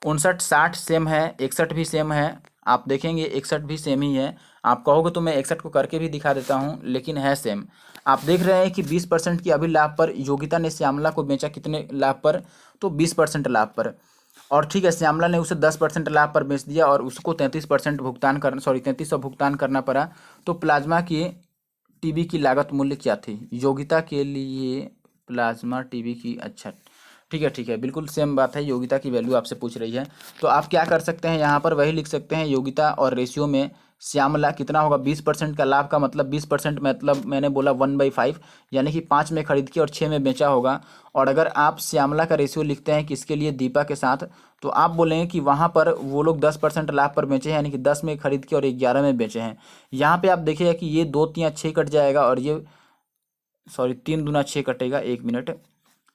59 60 सेम है, 61 भी सेम है। आप देखेंगे 61 भी सेम ही है। आप कहोगे तो मैं 61 को करके भी दिखा देता हूँ, लेकिन है सेम। आप देख रहे हैं कि 20% की अभी लाभ पर योगिता ने श्यामला को बेचा, कितने लाभ पर, तो 20% लाभ पर। और ठीक है, श्यामला ने उसे 10% लाभ पर बेच दिया और उसको 33% भुगतान करना, सॉरी 3300 भुगतान करना पड़ा। तो प्लाज्मा की टीबी की लागत मूल्य क्या थी योगिता के लिए, प्लाज्मा टीबी की, अच्छा ठीक है, बिल्कुल सेम बात है, योगिता की वैल्यू आपसे पूछ रही है। तो आप क्या कर सकते हैं, यहाँ पर वही लिख सकते हैं, योगिता और रेशियो में श्यामला कितना होगा, 20% का लाभ का मतलब 20% मतलब मैंने बोला 1/5, यानी कि 5 में खरीद के और 6 में बेचा होगा। और अगर आप श्यामला का रेशियो लिखते हैं किसके लिए, दीपा के साथ, तो आप बोलेंगे कि वहाँ पर वो लोग 10% लाभ पर बेचे हैं, यानी कि 10 में खरीद के और 11 में बेचे हैं। यहाँ पे आप देखिएगा कि ये 2 3 6 कट जाएगा और ये, सॉरी 3 दूना 6 कटेगा, 1 मिनट,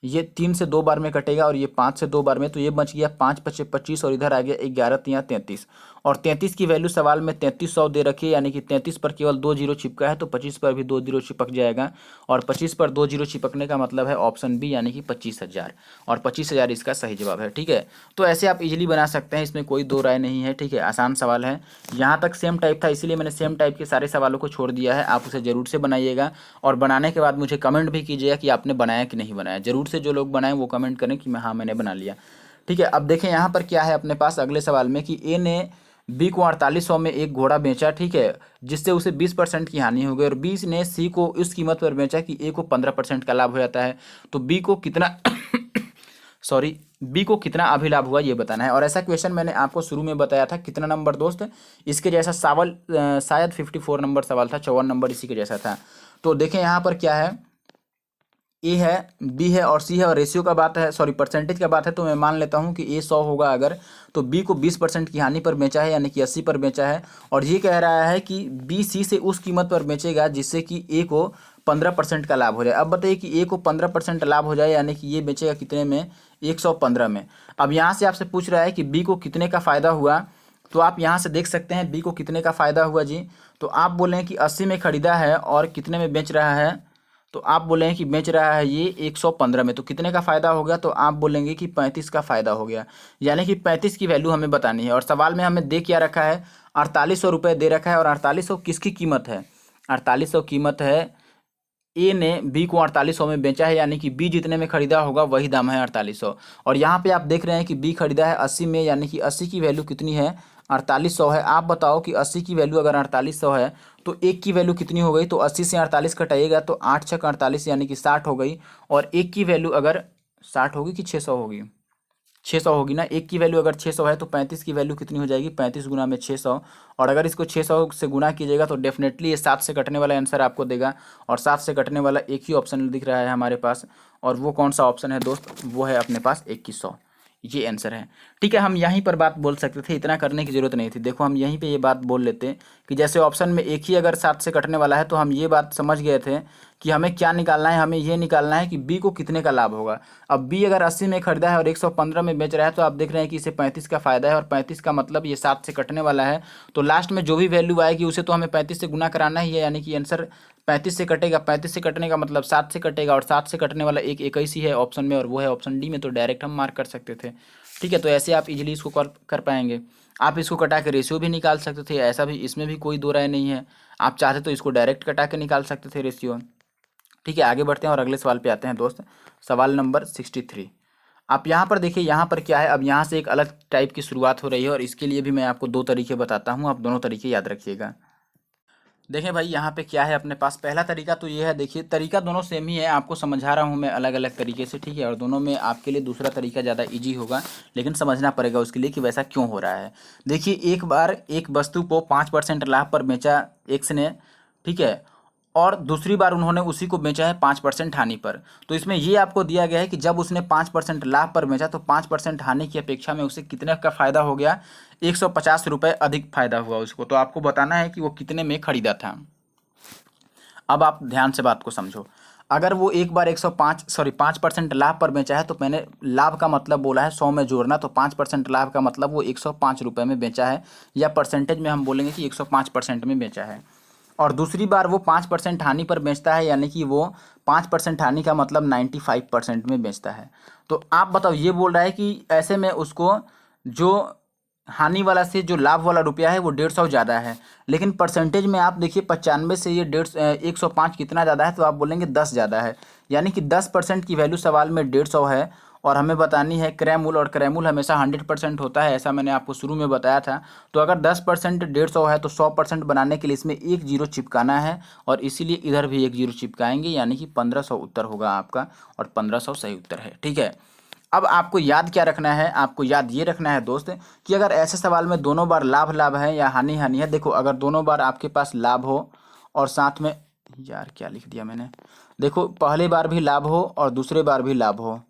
ये 3 से 2 बार में कटेगा और ये 5 से 2 बार में, तो ये बच गया 5 पचे 25 और इधर आ गया 11 तिया 33। और 33 की वैल्यू सवाल में 3300 दे रखी है, यानी कि 33 पर केवल 2 जीरो चिपका है, तो 25 पर भी 2 जीरो चिपक जाएगा। और 25 पर 2 जीरो चिपकने का मतलब है ऑप्शन बी, यानी कि 25,000, और 25,000 इसका सही जवाब है। ठीक है, तो ऐसे आप इजीली बना सकते हैं, इसमें कोई दो राय नहीं है। ठीक है, आसान सवाल है, यहाँ तक सेम टाइप था, इसीलिए मैंने सेम टाइप के सारे सवालों को छोड़ दिया है। आप उसे जरूर से बनाइएगा और बनाने के बाद मुझे कमेंट भी कीजिएगा कि आपने बनाया कि नहीं बनाया। जरूर से जो लोग बनाए वो कमेंट करें कि हाँ मैंने बना लिया। ठीक है, अब देखें यहाँ पर क्या है अपने पास अगले सवाल में, कि ए ने बी को 4800 में एक घोड़ा बेचा, ठीक है, जिससे उसे 20% की हानि हो गई, और बी ने सी को उस कीमत पर बेचा कि ए को 15% का लाभ हो जाता है। तो बी को कितना सॉरी, बी को कितना अभिलाभ हुआ ये बताना है। और ऐसा क्वेश्चन मैंने आपको शुरू में बताया था, कितना नंबर दोस्त, इसके जैसा सवाल शायद 54 नंबर सवाल था, 54 नंबर इसी के जैसा था। तो देखें यहाँ पर क्या है, ए है, बी है और सी है, और रेशियो का बात है, सॉरी परसेंटेज का बात है, तो मैं मान लेता हूँ कि ए 100 होगा अगर, तो बी को 20% की हानि पर बेचा है, यानी कि 80 पर बेचा है। और ये कह रहा है कि बी सी से उस कीमत पर बेचेगा जिससे कि ए को 15% का लाभ हो जाए। अब बताइए कि ए को 15% लाभ हो जाए, यानी कि ये बेचेगा कितने में, 115 में। अब यहाँ से आपसे पूछ रहा है कि बी को कितने का फ़ायदा हुआ, तो आप यहाँ से देख सकते हैं बी को कितने का फ़ायदा हुआ जी। तो आप बोलें कि 80 में खरीदा है और कितने में बेच रहा है, तो आप बोलेंगे कि बेच रहा है ये 115 में, तो कितने का फ़ायदा हो गया, तो आप बोलेंगे कि 35 का फ़ायदा हो गया। यानी कि 35 की वैल्यू हमें बतानी है। और सवाल में हमें दे क्या रखा है, 4800 रुपये दे रखा है, और 4800 किसकी कीमत है, 4800 कीमत है, ए ने बी को 4800 में बेचा है, यानी कि बी जितने में खरीदा होगा वही दाम है 4800। और यहाँ पे आप देख रहे हैं कि बी खरीदा है 80 में, यानी कि 80 की वैल्यू कितनी है, 4800 है। आप बताओ कि 80 की वैल्यू अगर 4800 है तो एक की वैल्यू कितनी हो गई, तो 80 से 48 कटाइएगा तो 8 छक 48, यानी कि 60 हो गई। और एक की वैल्यू अगर 60 होगी कि 600 होगी, 600 होगी ना, एक की वैल्यू अगर 600 है तो 35 की वैल्यू कितनी हो जाएगी, 35 गुना में 600। और अगर इसको 600 से गुना कीजिएगा तो डेफिनेटली ये 7 से कटने वाला आंसर आपको देगा। और 7 से कटने वाला एक ही ऑप्शन दिख रहा है हमारे पास, और वो कौन सा ऑप्शन है दोस्त, वो है अपने पास 2100, ये आंसर है। ठीक है, हम यहीं पर बात बोल सकते थे, इतना करने की जरूरत नहीं थी। देखो हम यहीं पे ये बात बोल लेते कि जैसे ऑप्शन में एक ही अगर 7 से कटने वाला है, तो हम ये बात समझ गए थे कि हमें क्या निकालना है, हमें ये निकालना है कि बी को कितने का लाभ होगा। अब बी अगर 80 में खरीदा है और 115 में बेच रहा है, तो आप देख रहे हैं कि इसे 35 का फायदा है, और 35 का मतलब ये 7 से कटने वाला है, तो लास्ट में जो भी वैल्यू आएगी उसे तो हमें 35 से गुना कराना ही है, यानी कि आंसर 35 से कटेगा। 35 से कटने का मतलब 7 से कटेगा, और 7 से कटने वाला एक 21 ही है ऑप्शन में, और वो है ऑप्शन डी में, तो डायरेक्ट हम मार्क कर सकते थे। ठीक है, तो ऐसे आप इजीली इसको कर पाएंगे। आप इसको कटा के रेशियो भी निकाल सकते थे, ऐसा भी, इसमें भी कोई दो राय नहीं है। आप चाहते तो इसको डायरेक्ट कटा के निकाल सकते थे रेशियो। ठीक है, आगे बढ़ते हैं और अगले सवाल पे आते हैं दोस्त, सवाल नंबर 63। आप यहाँ पर देखिए, यहाँ पर क्या है, अब यहाँ से एक अलग टाइप की शुरुआत हो रही है, और इसके लिए भी मैं आपको दो तरीके बताता हूँ, आप दोनों तरीके याद रखिएगा। देखें भाई, यहाँ पे क्या है अपने पास, पहला तरीका तो ये है, देखिए तरीका दोनों सेम ही है, आपको समझा रहा हूँ मैं अलग अलग तरीके से। ठीक है, और दोनों में आपके लिए दूसरा तरीका ज़्यादा इजी होगा, लेकिन समझना पड़ेगा उसके लिए कि वैसा क्यों हो रहा है। देखिए, एक बार एक वस्तु को 5% लाभ पर बेचा एक्स ने, ठीक है, और दूसरी बार उन्होंने उसी को बेचा है 5% हानि पर। तो इसमें ये आपको दिया गया है कि जब उसने 5% लाभ पर बेचा तो 5% हानि की अपेक्षा में उसे कितने का फायदा हो गया, 150 रुपये अधिक फायदा हुआ उसको। तो आपको बताना है कि वो कितने में खरीदा था। अब आप ध्यान से बात को समझो। अगर वो एक बार 5% लाभ पर बेचा है, तो मैंने लाभ का मतलब बोला है 100 में जोड़ना, तो 5% लाभ का मतलब वो 105 रुपये में बेचा है, या परसेंटेज में हम बोलेंगे कि 105% में बेचा है। और दूसरी बार वो 5% हानि पर बेचता है, यानी कि वो 5% हानि का मतलब 95% में बेचता है। तो आप बताओ, ये बोल रहा है कि ऐसे में उसको जो हानि वाला से जो लाभ वाला रुपया है वो 150 ज़्यादा है, लेकिन परसेंटेज में आप देखिए 95 से ये 105 कितना ज़्यादा है, तो आप बोलेंगे 10 ज़्यादा है। यानी कि 10% की वैल्यू सवाल में 150 है, और हमें बतानी है क्रय मूल, और क्रय मूल हमेशा 100% होता है, ऐसा मैंने आपको शुरू में बताया था। तो अगर 10% 150 है, तो 100% बनाने के लिए इसमें एक जीरो चिपकाना है, और इसीलिए इधर भी एक जीरो चिपकाएंगे, यानी कि 1500 उत्तर होगा आपका, और 1500 सही उत्तर है। ठीक है, अब आपको याद क्या रखना है, आपको याद ये रखना है दोस्त, कि अगर ऐसे सवाल में दोनों बार लाभ लाभ है या हानि हानि है, देखो अगर दोनों बार आपके पास लाभ हो और साथ में, यार क्या लिख दिया मैंने, देखो पहली बार भी लाभ हो और दूसरे बार भी लाभ हो,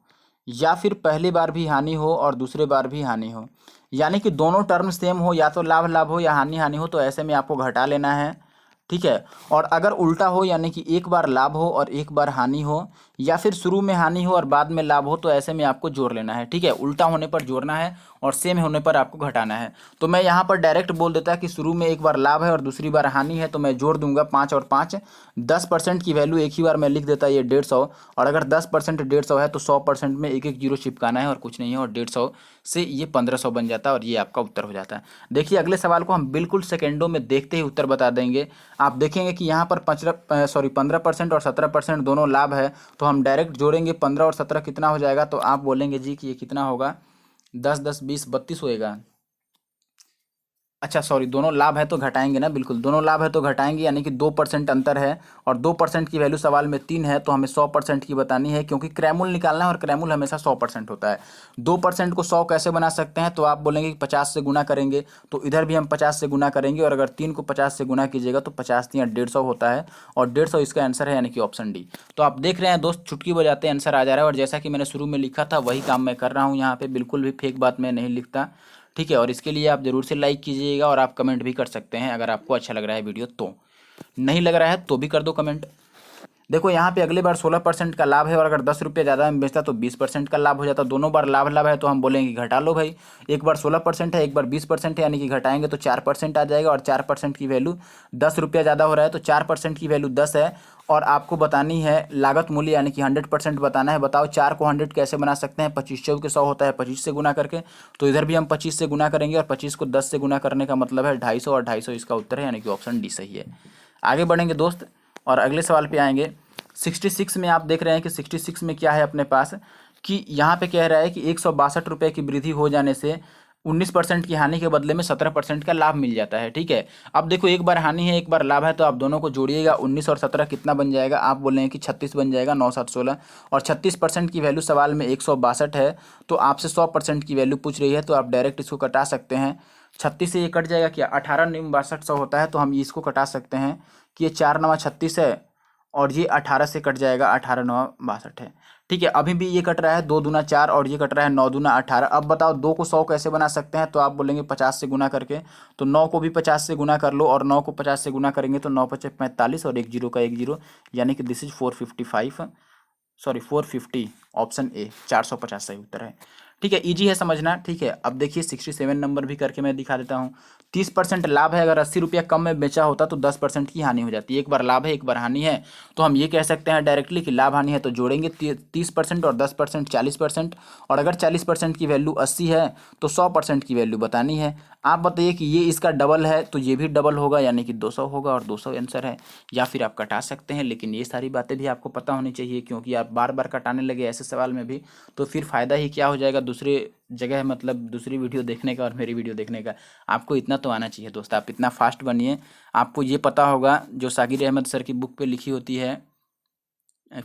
या फिर पहली बार भी हानि हो और दूसरे बार भी हानि हो, यानी कि दोनों टर्म सेम हो, या तो लाभ लाभ हो या हानि हानि हो, तो ऐसे में आपको घटा लेना है। ठीक है, और अगर उल्टा हो, यानी कि एक बार लाभ हो और एक बार हानि हो, या फिर शुरू में हानि हो और बाद में लाभ हो, तो ऐसे में आपको जोड़ लेना है। ठीक है, उल्टा होने पर जोड़ना है और सेम होने पर आपको घटाना है। तो मैं यहाँ पर डायरेक्ट बोल देता कि शुरू में एक बार लाभ है और दूसरी बार हानि है, तो मैं जोड़ दूंगा 5 और 5, 10% की वैल्यू एक ही बार मैं लिख देता, ये 150, और अगर 10% 150 है तो 100% में एक एक जीरो चिपकाना है और कुछ नहीं है, और 150 से ये 1500 बन जाता है, और ये आपका उत्तर हो जाता है। देखिए अगले सवाल को हम बिल्कुल सेकेंडों में देखते ही उत्तर बता देंगे। आप देखेंगे कि यहाँ पर 15% और 17% दोनों लाभ है, तो हम डायरेक्ट जोड़ेंगे 15 और 17 कितना हो जाएगा, तो आप बोलेंगे जी कि ये कितना होगा, 10 10 20 32 होएगा। अच्छा सॉरी, दोनों लाभ है तो घटाएंगे ना, बिल्कुल दोनों लाभ है तो घटाएंगे, यानी कि 2% अंतर है, और 2% की वैल्यू सवाल में 3 है, तो हमें 100% की बतानी है, क्योंकि क्रैमूल निकालना है और क्रैमूल हमेशा 100% होता है। 2% को 100 कैसे बना सकते हैं, तो आप बोलेंगे कि 50 से गुना करेंगे, तो इधर भी हम 50 से गुना करेंगे, और अगर 3 को 50 से गुना कीजिएगा तो 50 या 150 होता है, और 150 इसका आंसर है, यानी कि ऑप्शन डी। तो आप देख रहे हैं दोस्त, चुटकी बजाते आंसर आ जा रहा है, और जैसा कि मैंने शुरू में लिखा था वही काम मैं कर रहा हूँ यहाँ पे, बिल्कुल भी फेक बात मैं नहीं लिखता। ठीक है, और इसके लिए आप ज़रूर से लाइक कीजिएगा, और आप कमेंट भी कर सकते हैं अगर आपको अच्छा लग रहा है वीडियो तो, नहीं लग रहा है तो भी कर दो कमेंट। देखो यहाँ पे अगली बार 16% का लाभ है, और अगर 10 रुपये ज़्यादा में बेचता तो 20% का लाभ हो जाता, दोनों बार लाभ लाभ है, तो हम बोलेंगे घटा लो भाई, एक बार 16% है एक बार 20% है, यानी कि घटाएंगे तो 4% आ जाएगा, और 4% की वैल्यू 10 रुपया ज़्यादा हो रहा है, तो 4% की वैल्यू 10 है, और आपको बतानी है लागत मूल्य, यानी कि 100% बताना है। बताओ 4 को 100 कैसे बना सकते हैं, 25 चौके के 100 होता है, 25 से गुना करके, तो इधर भी हम 25 से गुना करेंगे, और 25 को 10 से गुना करने का मतलब है 250, और 250 इसका उत्तर है, यानी कि ऑप्शन डी सही है। आगे बढ़ेंगे दोस्त, और अगले सवाल पे आएंगे। 66 में आप देख रहे हैं कि 66 में क्या है अपने पास, कि यहाँ पे कह रहा है कि 162 रुपये की वृद्धि हो जाने से 19% की हानि के बदले में 17% का लाभ मिल जाता है। ठीक है, अब देखो एक बार हानि है एक बार लाभ है, तो आप दोनों को जोड़िएगा, 19 और 17 कितना बन जाएगा, आप बोल रहे हैं कि 36 बन जाएगा, 9 7 16, और 36% की वैल्यू सवाल में 162 है, तो आपसे 100% की वैल्यू पूछ रही है, तो आप डायरेक्ट इसको कटा सकते हैं। 36 से ये कट जाएगा क्या, 18 9 62 100 होता है, तो हम इसको कटा सकते हैं कि ये 4 9 36 है, और ये 18 से कट जाएगा, 18 9 62 है। ठीक है, अभी भी ये कट रहा है 2 दूना 4, और ये कट रहा है 9 दूना 18। अब बताओ 2 को 100 कैसे बना सकते हैं, तो आप बोलेंगे 50 से गुना करके, तो 9 को भी 50 से गुना कर लो, और 9 को 50 से गुना करेंगे तो 9 पचे 45, और एक जीरो का एक जीरो, यानी कि this is 455, sorry 450, option A 450 सही उत्तर है। ठीक है, इजी है समझना। ठीक है, अब देखिए 67 नंबर भी करके मैं दिखा देता हूँ। 30% लाभ है, अगर 80 रुपया कम में बेचा होता तो 10% की हानि हो जाती। एक बार लाभ है एक बार हानि है, तो हम ये कह सकते हैं डायरेक्टली कि लाभ हानि है तो जोड़ेंगे 30% और 10% 40%, और अगर 40% की वैल्यू 80 है तो 100% की वैल्यू बतानी है। आप बताइए कि ये इसका डबल है तो ये भी डबल होगा, यानी कि 200 होगा, और 200 आंसर है। या फिर आप कटा सकते हैं, लेकिन ये सारी बातें भी आपको पता होनी चाहिए, क्योंकि आप बार बार कटाने लगे ऐसे सवाल में भी तो फिर फ़ायदा ही क्या हो जाएगा दूसरे जगह, मतलब दूसरी वीडियो देखने का और मेरी वीडियो देखने का। आपको इतना तो आना चाहिए दोस्त, आप इतना फास्ट बनिए। आपको ये पता होगा जो साकिर अहमद सर की बुक पे लिखी होती है,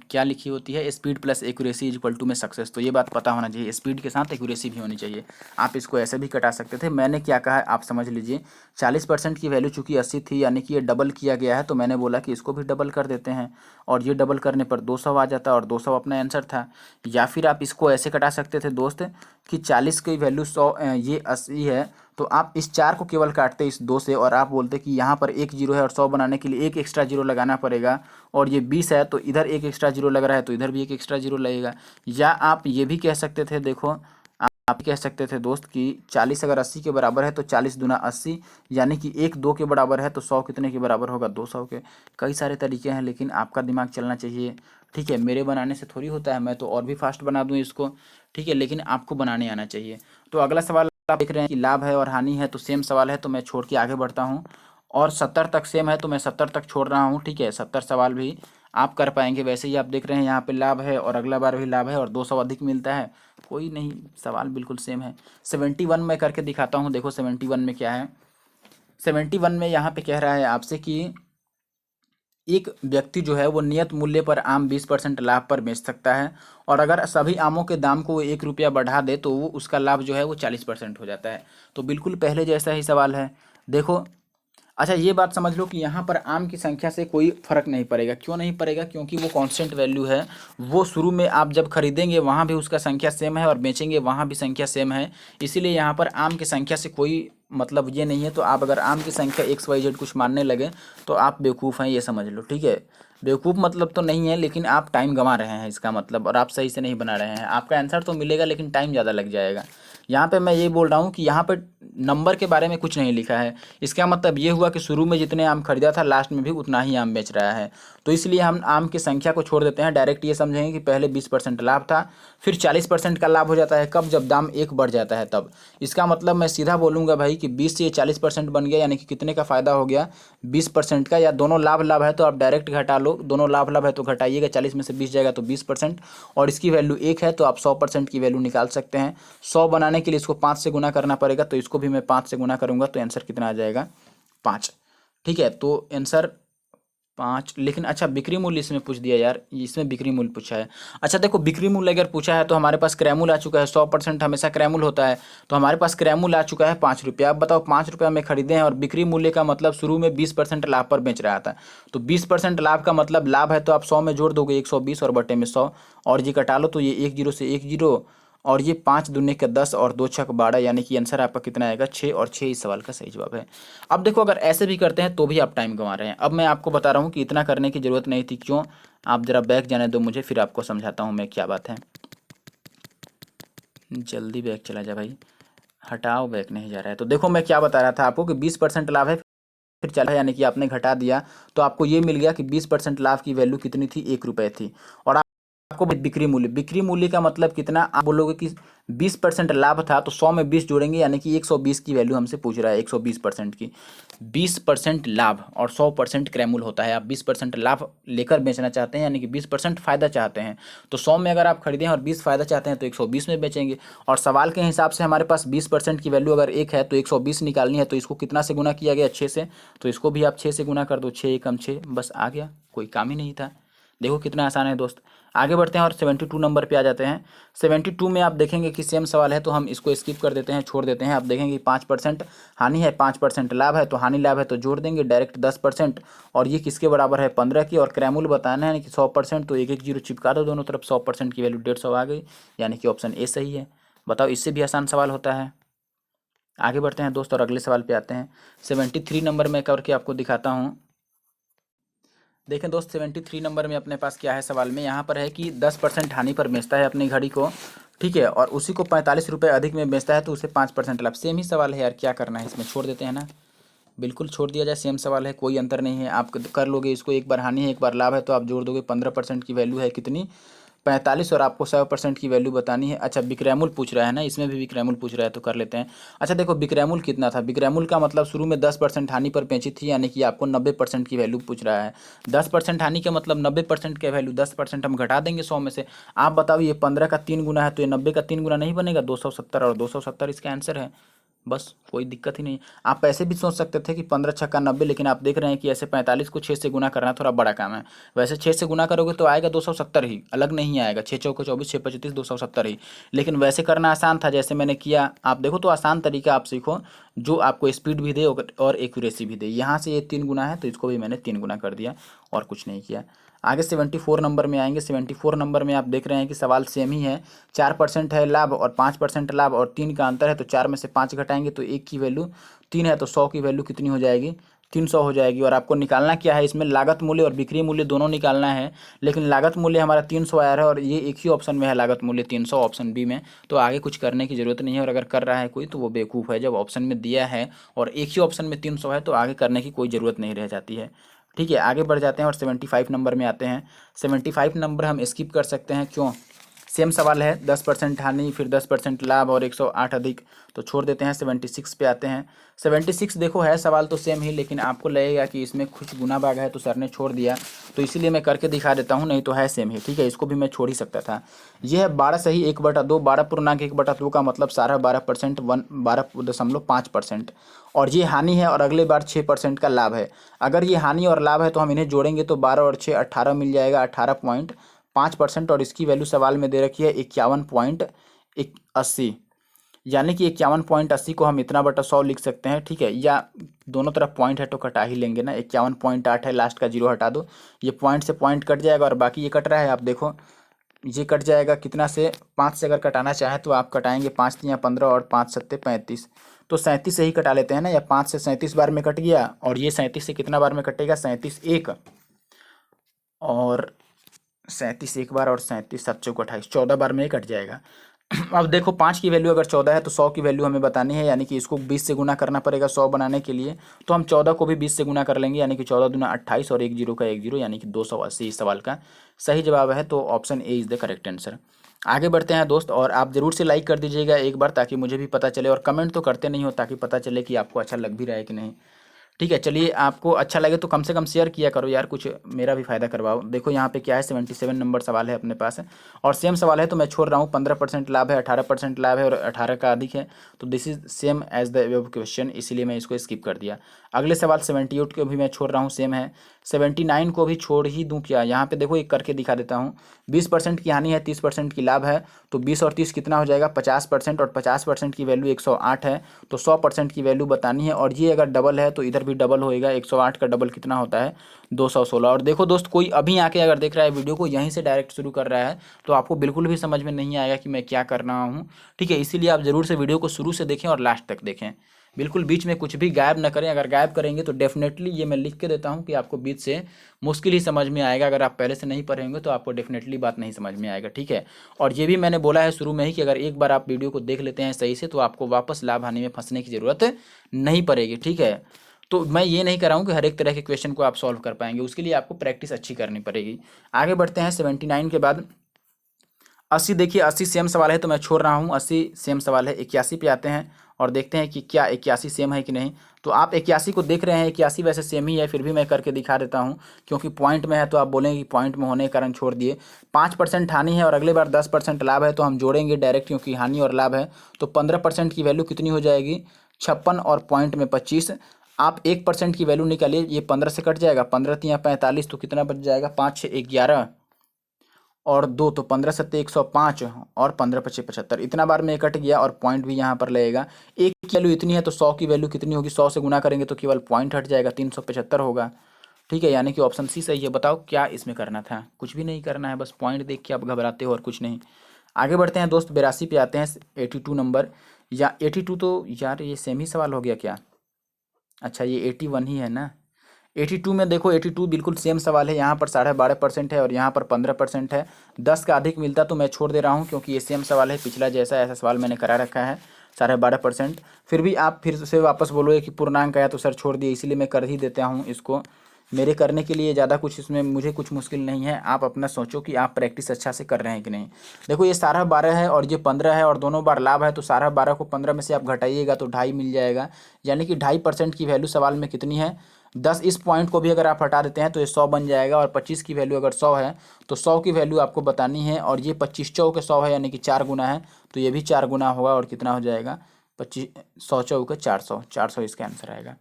क्या लिखी होती है, speed plus accuracy is equal to में सक्सेस, तो ये बात पता होना चाहिए, स्पीड के साथ एक्यूरेसी भी होनी चाहिए। आप इसको ऐसे भी कटा सकते थे, मैंने क्या कहा है आप समझ लीजिए। 40% की वैल्यू चूंकि 80 थी, यानी कि ये डबल किया गया है, तो मैंने बोला कि इसको भी डबल कर देते हैं, और ये डबल करने पर 200 आ जाता, और 200 अपना आंसर था। या फिर आप इसको ऐसे कटा सकते थे दोस्त कि 40 की वैल्यू 100, ये 80 है, तो आप इस 4 को केवल काटते इस 2 से और आप बोलते कि यहाँ पर एक जीरो है और 100 बनाने के लिए एक एक्स्ट्रा जीरो लगाना पड़ेगा, और ये 20 है तो इधर एक एक्स्ट्रा जीरो लग रहा है तो इधर भी एक एक्स्ट्रा जीरो लगेगा। या आप ये भी कह सकते थे, देखो आप कह सकते थे दोस्त कि 40 अगर 80 के बराबर है तो 40 दूना 80, यानी कि 1 2 के बराबर है तो 100 कितने के बराबर होगा, 200 के। कई सारे तरीके हैं लेकिन आपका दिमाग चलना चाहिए, ठीक है। मेरे बनाने से थोड़ी होता है, मैं तो और भी फास्ट बना दूं इसको, ठीक है, लेकिन आपको बनाने आना चाहिए। तो अगला सवाल आप देख रहे हैं कि लाभ है और हानि है, तो सेम सवाल है तो मैं छोड़ के आगे बढ़ता हूँ। और 70 तक सेम है तो मैं 70 तक छोड़ रहा हूँ, ठीक है। 70 सवाल भी आप कर पाएंगे। वैसे ही आप देख रहे हैं यहाँ पे लाभ है और अगला बार भी लाभ है और 200 अधिक मिलता है, कोई नहीं, सवाल बिल्कुल सेम है। 71 में करके दिखाता हूँ, देखो 71 में क्या है। 71 में यहाँ पे कह रहा है आपसे कि एक व्यक्ति जो है वो नियत मूल्य पर आम 20% लाभ पर बेच सकता है, और अगर सभी आमों के दाम को वो 1 रुपया बढ़ा दे तो वो उसका लाभ जो है वो 40% हो जाता है। तो बिल्कुल पहले जैसा ही सवाल है, देखो। अच्छा ये बात समझ लो कि यहाँ पर आम की संख्या से कोई फर्क नहीं पड़ेगा। क्यों नहीं पड़ेगा? क्योंकि वो कांस्टेंट वैल्यू है। वो शुरू में आप जब खरीदेंगे वहाँ भी उसका संख्या सेम है और बेचेंगे वहाँ भी संख्या सेम है, इसीलिए यहाँ पर आम की संख्या से कोई मतलब ये नहीं है। तो आप अगर आम की संख्या XYZ कुछ मानने लगे तो आप बेवकूफ़ हैं, ये समझ लो, ठीक है। बेवकूफ़ मतलब तो नहीं है, लेकिन आप टाइम गंवा रहे हैं इसका मतलब, और आप सही से नहीं बना रहे हैं। आपका आंसर तो मिलेगा लेकिन टाइम ज़्यादा लग जाएगा। यहाँ पे मैं ये बोल रहा हूँ कि यहाँ पर नंबर के बारे में कुछ नहीं लिखा है। इसका मतलब ये हुआ कि शुरू में जितने आम खरीदा था लास्ट में भी उतना ही आम बेच रहा है। तो इसलिए हम आम की संख्या को छोड़ देते हैं, डायरेक्ट ये समझेंगे कि पहले 20% लाभ था, फिर 40% का लाभ हो जाता है कब, जब दाम 1 बढ़ जाता है तब। इसका मतलब मैं सीधा बोलूँगा भाई कि 20 से ये 40% बन गया, यानी कि कितने का फ़ायदा हो गया, 20% का। या दोनों लाभ लाभ है तो आप डायरेक्ट घटा लो, दोनों लाभ लाभ है तो घटाइएगा, 40 में से 20 जाएगा तो 20%, और इसकी वैल्यू 1 है तो आप 100% की वैल्यू निकाल सकते हैं। 100 बनाने के लिए इसको 5 से गुना करना पड़ेगा, तो इसको भी मैं 5 से गुना करूँगा तो आंसर कितना आ जाएगा, 5, ठीक है। तो आंसर 5। लेकिन अच्छा बिक्री मूल्य इसमें पूछ दिया यार, इसमें बिक्री मूल्य पूछा है। अच्छा देखो, बिक्री मूल्य अगर पूछा है तो हमारे पास क्रैमूल आ चुका है, 100% हमेशा क्रैमूल होता है, तो हमारे पास क्रैमूल आ चुका है 5 रुपया। अब बताओ 5 रुपया में खरीदे हैं और बिक्री मूल्य का मतलब शुरू में 20% लाभ पर बेच रहा था, तो 20% लाभ का मतलब लाभ है तो आप 100 में जोड़ दोगे 120 और बटे में 100, और जी कटा लो तो ये 1 जीरो से 1 जीरो, और ये 5 दूने का 10 और 2 छक 12, यानी कि आंसर आपका कितना आएगा, 6, और 6 इस सवाल का सही जवाब है। अब देखो अगर ऐसे भी करते हैं तो भी आप टाइम गंवा रहे हैं। अब मैं आपको बता रहा हूँ कि इतना करने की ज़रूरत नहीं थी। क्यों? आप ज़रा बैक जाने दो मुझे, फिर आपको समझाता हूँ मैं क्या बात है। जल्दी बैक चला जा भाई, हटाओ, बैक नहीं जा रहा है। तो देखो मैं क्या बता रहा था आपको कि 20% लाभ है, फिर चला, यानी कि आपने घटा दिया तो आपको ये मिल गया कि 20% लाभ की वैल्यू कितनी थी, 1 रुपये थी। और आपको बिक्री मूल्य, बिक्री मूल्य का मतलब कितना, आप बोलोगे कि 20% लाभ था तो 100 में 20 जोड़ेंगे, यानी कि 120 की वैल्यू हमसे पूछ रहा है, 120% की। 20% लाभ और 100% क्रैमूल होता है। आप 20% लाभ लेकर बेचना चाहते हैं, यानी कि 20% फ़ायदा चाहते हैं, तो 100 में अगर आप खरीदें और 20 फ़ायदा चाहते हैं तो 120 में बेचेंगे। और सवाल के हिसाब से हमारे पास 20% की वैल्यू अगर 1 है तो 120 निकालनी है, तो इसको कितना से गुना किया गया, 6 से, तो इसको भी आप 6 से गुना कर दो, 6 एकम 6, बस आ गया, कोई काम ही नहीं था। देखो कितना आसान है दोस्त। आगे बढ़ते हैं और 72 नंबर पे आ जाते हैं। 72 में आप देखेंगे कि सेम सवाल है तो हम इसको स्किप कर देते हैं, छोड़ देते हैं। आप देखेंगे 5% हानि है, 5% लाभ है, तो हानि लाभ है तो जोड़ देंगे डायरेक्ट 10%, और ये किसके बराबर है, 15 की, और क्रैमूल बताना है कि 100%, तो एक एक जीरो चिपका दो दोनों तरफ, 100% की वैल्यू 150 आ गई, यानी कि ऑप्शन ए सही है। बताओ, इससे भी आसान सवाल होता है। आगे बढ़ते हैं दोस्त और अगले सवाल पे आते हैं। 73 नंबर में करके आपको दिखाता हूँ। देखें दोस्त, 73 नंबर में अपने पास क्या है सवाल में, यहाँ पर है कि 10% हानि पर बेचता है अपनी घड़ी को, ठीक है, और उसी को 45 रुपये अधिक में बेचता है तो उसे 5% लाभ। सेम ही सवाल है यार, क्या करना है इसमें, छोड़ देते हैं ना, बिल्कुल छोड़ दिया जाए। सेम सवाल है, कोई अंतर नहीं है, आप कर लोगे इसको। एक बार हानि है एक बार लाभ है तो आप जोड़ दोगे, 15% की वैल्यू है कितनी, 45, और आपको 100% की वैल्यू बतानी है। अच्छा विक्रैमूल पूछ रहा है ना, इसमें भी विक्रैमूल पूछ रहा है तो कर लेते हैं। अच्छा देखो, विक्रैमूल कितना था, विक्रैमूल का मतलब शुरू में 10% हानि पर बेची थी, यानी कि आपको 90% की वैल्यू पूछ रहा है। 10% हानि का मतलब 90% की वैल्यू, 10% हम घटा देंगे 100 में से। आप बताओ, ये 15 का 3 गुना है तो ये 90 का 3 गुना नहीं बनेगा, 270, और 270 इसका आंसर है, बस कोई दिक्कत ही नहीं। आप ऐसे भी सोच सकते थे कि 15 छक्का 90, लेकिन आप देख रहे हैं कि ऐसे 45 को 6 से गुना करना थोड़ा बड़ा काम है। वैसे 6 से गुना करोगे तो आएगा 270 ही, अलग नहीं आएगा, 6 चौके 24, 6 25 270 ही। लेकिन वैसे करना आसान था जैसे मैंने किया, आप देखो तो आसान तरीका आप सीखो जो आपको स्पीड भी दे और एक्यूरेसी भी दे। यहाँ से ये 3 गुना है तो इसको भी मैंने 3 गुना कर दिया और कुछ नहीं किया। आगे 74 नंबर में आएंगे। 74 नंबर में आप देख रहे हैं कि सवाल सेम ही है। 4% है लाभ और 5% लाभ और 3 का अंतर है, तो 4 में से 5 घटाएंगे तो 1 की वैल्यू 3 है, तो 100 की वैल्यू कितनी हो जाएगी, 300 हो जाएगी। और आपको निकालना क्या है, इसमें लागत मूल्य और बिक्री मूल्य दोनों निकालना है, लेकिन लागत मूल्य हमारा 300 आया है और ये एक ही ऑप्शन में है लागत मूल्य 300 ऑप्शन बी में, तो आगे कुछ करने की जरूरत नहीं है। और अगर कर रहा है कोई तो वो बेवकूफ़ है, जब ऑप्शन में दिया है और एक ही ऑप्शन में 300 है तो आगे करने की कोई ज़रूरत नहीं रह जाती है। ठीक है, आगे बढ़ जाते हैं और 75 नंबर में आते हैं। 75 नंबर हम स्किप कर सकते हैं, क्यों, सेम सवाल है, 10% हानि फिर 10% लाभ और 108 अधिक, तो छोड़ देते हैं। 76 पे आते हैं। 76 देखो है सवाल तो सेम ही, लेकिन आपको लगेगा कि इसमें कुछ गुना भाग है तो सर ने छोड़ दिया, तो इसीलिए मैं करके दिखा देता हूँ, नहीं तो है सेम ही। ठीक है, इसको भी मैं छोड़ ही सकता था। यह है 12 सही 1/2, 12.1/2 का मतलब सारा 12%, 12.5%, और ये हानि है और अगले बार 6% का लाभ है। अगर ये हानि और लाभ है तो हम इन्हें जोड़ेंगे तो 12 और 6 18 मिल जाएगा, 18.5%, और इसकी वैल्यू सवाल में दे रखी है 51.80, यानी कि 51.80 को हम इतना बटा 100 लिख सकते हैं। ठीक है, या दोनों तरफ पॉइंट है तो कटा ही लेंगे ना, 51.8 है, लास्ट का 0 हटा दो, ये पॉइंट से पॉइंट कट जाएगा और बाकी ये कट रहा है, आप देखो ये कट जाएगा कितना से, 5 से अगर कटाना चाहे तो आप कटाएंगे, 5 या 15 और 5 सत्ते 35, तो 37 से ही कटा लेते हैं ना, या 5 से 37 बार में कट गया, और ये 37 से कितना बार में कटेगा, 37 एक, और 37 एक बार और 37 7 चौक 28, 14 बार में ही कट जाएगा। अब देखो 5 की वैल्यू अगर 14 है तो 100 की वैल्यू हमें बतानी है, यानी कि इसको 20 से गुना करना पड़ेगा 100 बनाने के लिए, तो हम 14 को भी 20 से गुना कर लेंगे, यानी कि 14 दूना 28 और 1 जीरो का 1 जीरो, यानी कि 280 इस सवाल का सही जवाब है। तो option A is the correct answer. आगे बढ़ते हैं दोस्त, और आप ज़रूर से लाइक कर दीजिएगा एक बार, ताकि मुझे भी पता चले, और कमेंट तो करते नहीं हो ताकि पता चले कि आपको अच्छा लग भी रहा है कि नहीं। ठीक है, चलिए आपको अच्छा लगे तो कम से कम शेयर किया करो यार, कुछ मेरा भी फायदा करवाओ। देखो यहाँ पे क्या है, 77 नंबर सवाल है अपने पास, और सेम सवाल है तो मैं छोड़ रहा हूँ। 15% लाभ है, 18% लाभ है और 18 का अधिक है, तो this is same as the above question, इसीलिए मैं इसको स्किप कर दिया। अगले सवाल 78 को भी मैं छोड़ रहा हूँ, सेम है। 79 को भी छोड़ ही दूँ क्या, यहाँ पे देखो एक करके दिखा देता हूँ। 20% की हानि है, 30% की लाभ है, तो 20 और 30 कितना हो जाएगा, 50%, और 50% की वैल्यू 108 है, तो 100% की वैल्यू बतानी है, और ये अगर डबल है तो इधर भी डबल होएगा, 108 का डबल कितना होता है, 216। और देखो दोस्त, कोई अभी आके अगर देख रहा है वीडियो को, यहीं से डायरेक्ट शुरू कर रहा है, तो आपको बिल्कुल भी समझ में नहीं आएगा कि मैं क्या कर रहा हूँ। ठीक है, इसीलिए आप ज़रूर से वीडियो को शुरू से देखें और लास्ट तक देखें, बिल्कुल बीच में कुछ भी गायब ना करें। अगर गायब करेंगे तो डेफिनेटली, ये मैं लिख के देता हूँ कि आपको बीच से मुश्किल ही समझ में आएगा। अगर आप पहले से नहीं पढ़े होंगे तो आपको डेफिनेटली बात नहीं समझ में आएगा। ठीक है, और ये भी मैंने बोला है शुरू में ही कि अगर एक बार आप वीडियो को देख लेते हैं सही से तो आपको वापस लाभ हानि में फंसने की ज़रूरत नहीं पड़ेगी। ठीक है, तो मैं ये नहीं कर रहा हूँ कि हर एक तरह के क्वेश्चन को आप सॉल्व कर पाएंगे, उसके लिए आपको प्रैक्टिस अच्छी करनी पड़ेगी। आगे बढ़ते हैं 79 के बाद 80। देखिए 80 सेम सवाल है तो मैं छोड़ रहा हूँ, 80 सेम सवाल है। 81 पे आते हैं और देखते हैं कि क्या 81 सेम है कि नहीं। तो आप 81 को देख रहे हैं, 81 वैसे सेम ही है, फिर भी मैं करके दिखा देता हूँ, क्योंकि पॉइंट में है तो आप बोलेंगे कि पॉइंट में होने के कारण छोड़ दिए। 5% हानि है और अगले बार 10% लाभ है, तो हम जोड़ेंगे डायरेक्ट, क्योंकि हानि और लाभ है, तो 15% की वैल्यू कितनी हो जाएगी, 56, और पॉइंट में 25। आप 1% की वैल्यू निकालिए, ये 15 से कट जाएगा, 15 तिया 45, तो कितना बच जाएगा, 5 6 11 और 2, तो 15 सत्ते 105 और 15 पचे 75, इतना बार में कट गया, और पॉइंट भी यहाँ पर लगेगा। एक की वैल्यू इतनी है तो 100 की वैल्यू कितनी होगी, 100 से गुना करेंगे तो केवल पॉइंट हट जाएगा, 375 होगा। ठीक है, यानी कि ऑप्शन सी सही है। बताओ क्या इसमें करना था, कुछ भी नहीं करना है, बस पॉइंट देख के आप घबराते हो और कुछ नहीं। आगे बढ़ते हैं दोस्त, 82 पे आते हैं, 82 नंबर, या 82 तो यार ये सेम ही सवाल हो गया क्या, अच्छा ये 81 ही है ना। 82 में देखो, 82 बिल्कुल सेम सवाल है, यहाँ पर 12.5% है और यहाँ पर 15% है। 10 का अधिक मिलता तो मैं छोड़ दे रहा हूँ, क्योंकि ये सेम सवाल है, पिछला जैसा ऐसा सवाल मैंने करा रखा है, 12.5%। फिर भी आप फिर से वापस बोलोगे कि पूर्णांक आया तो सर छोड़ दिए, इसीलिए मैं कर ही देता हूँ इसको। मेरे करने के लिए ज़्यादा कुछ इसमें मुझे कुछ मुश्किल नहीं है, आप अपना सोचो कि आप प्रैक्टिस अच्छा से कर रहे हैं कि नहीं। देखो ये 12.5 है और ये 15 है और दोनों बार लाभ है, तो 12.5 को 15 में से आप घटाइएगा तो 2.5 मिल जाएगा, यानी कि 2.5% की वैल्यू सवाल में कितनी है, 10। इस पॉइंट को भी अगर आप हटा देते हैं तो ये 100 बन जाएगा, और 25 की वैल्यू अगर 100 है तो 100 की वैल्यू आपको बतानी है, और ये 25 चौके 100 है, यानी कि 4 गुना है, तो ये भी 4 गुना होगा, और कितना हो जाएगा, 25 100 चौके 400, 400 इसका आंसर आएगा।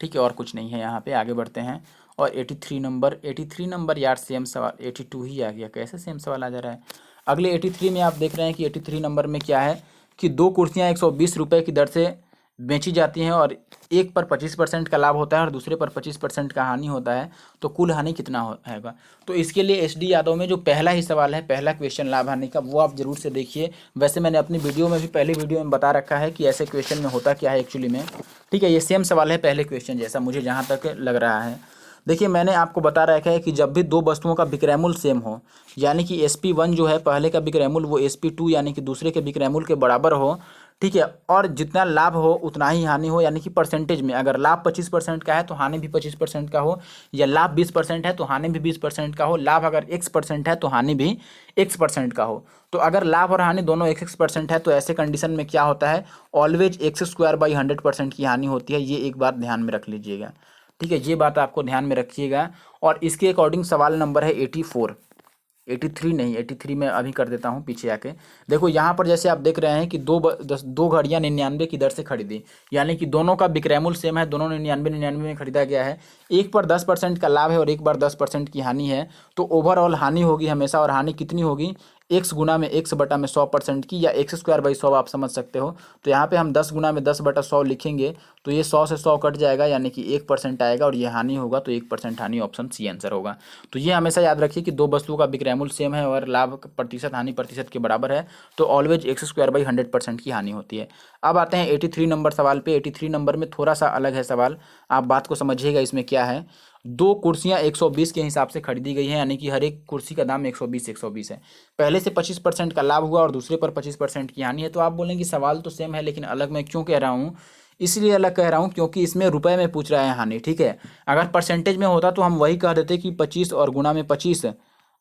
ठीक है, और कुछ नहीं है यहाँ पे। आगे बढ़ते हैं, और 83 नंबर, 83 नंबर यार सेम सवाल, 82 ही आ गया, कैसे सेम सवाल आ जा रहा है। अगले 83 में आप देख रहे हैं कि 83 नंबर में क्या है कि दो कुर्सियाँ 120 रुपये की दर से बेची जाती हैं और एक पर 25% का लाभ होता है और दूसरे पर 25% का हानि होता है, तो कुल हानि कितना होगा। तो इसके लिए एस डी यादव में जो पहला ही सवाल है, पहला क्वेश्चन लाभ हानि का, वो आप जरूर से देखिए। वैसे मैंने अपनी वीडियो में भी, पहली वीडियो में बता रखा है कि ऐसे क्वेश्चन में होता क्या है एक्चुअली में। ठीक है, ये सेम सवाल है पहले क्वेश्चन जैसा, मुझे जहाँ तक लग रहा है। देखिए मैंने आपको बता रखा है कि जब भी दो वस्तुओं का विक्रय मूल्य सेम हो, यानी कि SP1 जो है पहले का विक्रय मूल्य वो SP2 यानी कि दूसरे के विक्रय मूल्य के बराबर हो, ठीक है, और जितना लाभ हो उतना ही हानि हो, यानी कि परसेंटेज में अगर लाभ 25% का है तो हानि भी 25% का हो, या लाभ 20% है तो हानि भी 20% का हो, लाभ अगर X% है तो हानि भी X% का हो। तो अगर लाभ और हानि दोनों X% है तो ऐसे कंडीशन में क्या होता है, ऑलवेज X²/100% की हानि होती है। ये एक बात ध्यान में रख लीजिएगा, ठीक है, ये बात आपको ध्यान में रखिएगा। और इसके अकॉर्डिंग सवाल नंबर है 84, 83 नहीं, 83 में अभी कर देता हूँ पीछे आके। देखो यहाँ पर जैसे आप देख रहे हैं कि दो घड़ियाँ 99 की दर से खरीदी, यानी कि दोनों का विक्रय मूल्य सेम है, दोनों 99 में खरीदा गया है। एक पर 10% का लाभ है और एक बार 10% की हानि है, तो ओवरऑल हानि होगी हमेशा, और हानि कितनी होगी, x गुना में x बटा में 100% की, या X²/100 आप समझ सकते हो। तो यहाँ पे हम 10 गुना में 10/100 लिखेंगे, तो ये 100 से 100 कट जाएगा, यानी कि 1% आएगा, और ये हानि होगा तो 1% हानि, ऑप्शन सी आंसर होगा। तो ये हमेशा याद रखिए कि दो वस्तुओं का विक्रय मूल्य सेम है और लाभ प्रतिशत हानि प्रतिशत के बराबर है, तो ऑलवेज X²/100% की हानि होती है। अब आते हैं 83 नंबर सवाल पे। 83 नंबर में थोड़ा सा अलग है सवाल, आप बात को समझिएगा। इसमें क्या है, दो कुर्सियां 120 के हिसाब से खरीदी गई हैं, यानी कि हर एक कुर्सी का दाम 120 है। पहले से 25% का लाभ हुआ और दूसरे पर 25% की हानि है। तो आप बोलेंगे सवाल तो सेम है लेकिन अलग मैं क्यों कह रहा हूँ, इसलिए अलग कह रहा हूँ क्योंकि इसमें रुपए में पूछ रहा है हानि, ठीक है। अगर परसेंटेज में होता तो हम वही कह देते कि 25 और गुना में 25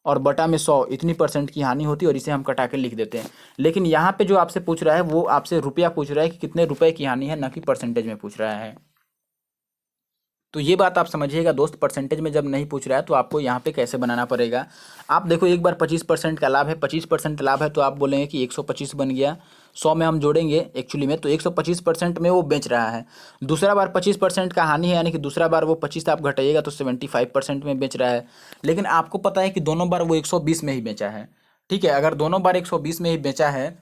और बटा में 100, इतनी % की हानि होती, और इसे हम कटा के लिख देते हैं। लेकिन यहाँ पे जो आपसे पूछ रहा है वो आपसे रुपया पूछ रहा है कि कितने रुपए की हानि है, ना कि परसेंटेज में पूछ रहा है। तो ये बात आप समझिएगा दोस्त, परसेंटेज में जब नहीं पूछ रहा है तो आपको यहाँ पे कैसे बनाना पड़ेगा। आप देखो एक बार 25% का लाभ है, 25% लाभ है, तो आप बोलेंगे कि 125 बन गया, 100 में हम जोड़ेंगे एक्चुअली में, तो 125% में वो बेच रहा है। दूसरा बार 25% का हानि है, यानी कि दूसरा बार वो 25 आप घटाइएगा तो 75% में बेच रहा है। लेकिन आपको पता है कि दोनों बार वो 120 में ही बेचा है, ठीक है। अगर दोनों बार 120 में ही बेचा है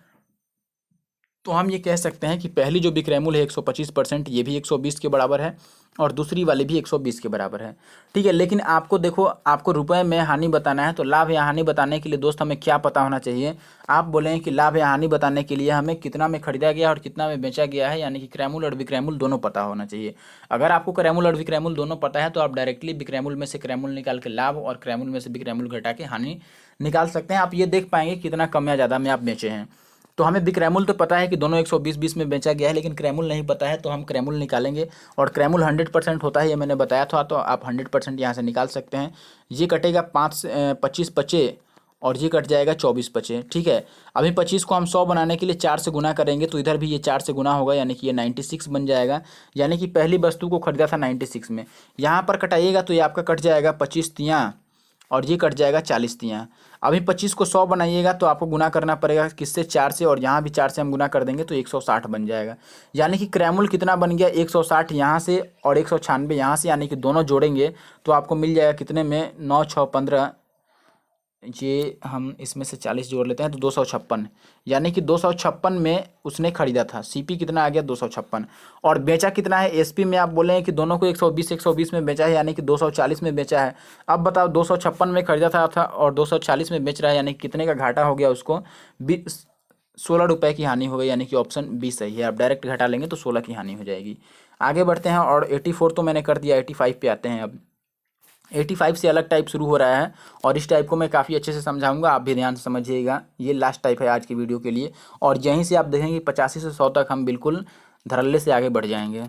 तो हम ये कह सकते हैं कि पहली जो विक्रय मूल्य है 125%, ये भी 120 के बराबर है, और दूसरी वाली भी 120 के बराबर है, ठीक है। लेकिन आपको देखो, आपको रुपए में हानि बताना है, तो लाभ या हानि बताने के लिए दोस्त हमें क्या पता होना चाहिए। आप बोलें कि लाभ या हानि बताने के लिए हमें कितना में खरीदा गया और कितना में बेचा गया है, यानी कि क्रय मूल्य और विक्रय मूल्य दोनों पता होना चाहिए। अगर आपको क्रय मूल्य और विक्रय मूल्य दोनों पता है तो आप डायरेक्टली विक्रय मूल्य में से क्रय मूल्य निकाल के लाभ और क्रय मूल्य में से विक्रय मूल्य घटा के हानि निकाल सकते हैं। आप ये देख पाएंगे कितना कम या ज़्यादा में आप बेचे हैं। तो हमें विक्रय मूल्य तो पता है कि दोनों 120 में बेचा गया है, लेकिन क्रय मूल्य नहीं पता है, तो हम क्रय मूल्य निकालेंगे। और क्रय मूल्य 100% होता है, ये मैंने बताया था, तो आप 100% यहाँ से निकाल सकते हैं। ये कटेगा 25 पचे, और ये कट जाएगा 24 पचे, ठीक है। अभी 25 को हम 100 बनाने के लिए 4 से गुना करेंगे, तो इधर भी ये 4 से गुना होगा, यानी कि ये 96 बन जाएगा। यानी कि पहली वस्तु को खरीदा था 96 में, यहाँ पर कटाइएगा तो ये आपका कट जाएगा 25 तियाँ, और ये कट जाएगा 40 तियाँ। अभी 25 को 100 बनाइएगा तो आपको गुना करना पड़ेगा किससे, 4 से, और यहाँ भी 4 से हम गुना कर देंगे तो 160 बन जाएगा। यानी कि क्रय मूल्य कितना बन गया, 160 यहाँ से और 196 यहाँ से, यानी कि दोनों जोड़ेंगे तो आपको मिल जाएगा कितने में, 9 6 15, ये हम इसमें से 40 जोड़ लेते हैं तो 256, यानी कि 256 में उसने खरीदा था। सीपी कितना आ गया, 256, और बेचा कितना है, एसपी में आप बोले हैं कि दोनों को 120 में बेचा है, यानी कि 240 में बेचा है। अब बताओ 256 में खरीदा था और 240 में बेच रहा है, यानी कि कितने का घाटा हो गया उसको, 16 रुपये की हानि हो गई, यानी कि ऑप्शन बी सही है। आप डायरेक्ट घटा लेंगे तो 16 की हानि हो जाएगी। आगे बढ़ते हैं, और 84 तो मैंने कर दिया, 85 पे आते हैं। अब 85 से अलग टाइप शुरू हो रहा है, और इस टाइप को मैं काफ़ी अच्छे से समझाऊंगा, आप भी ध्यान से समझिएगा। ये लास्ट टाइप है आज की वीडियो के लिए, और यहीं से आप देखेंगे 85 से 100 तक हम बिल्कुल धड़ल्ले से आगे बढ़ जाएंगे।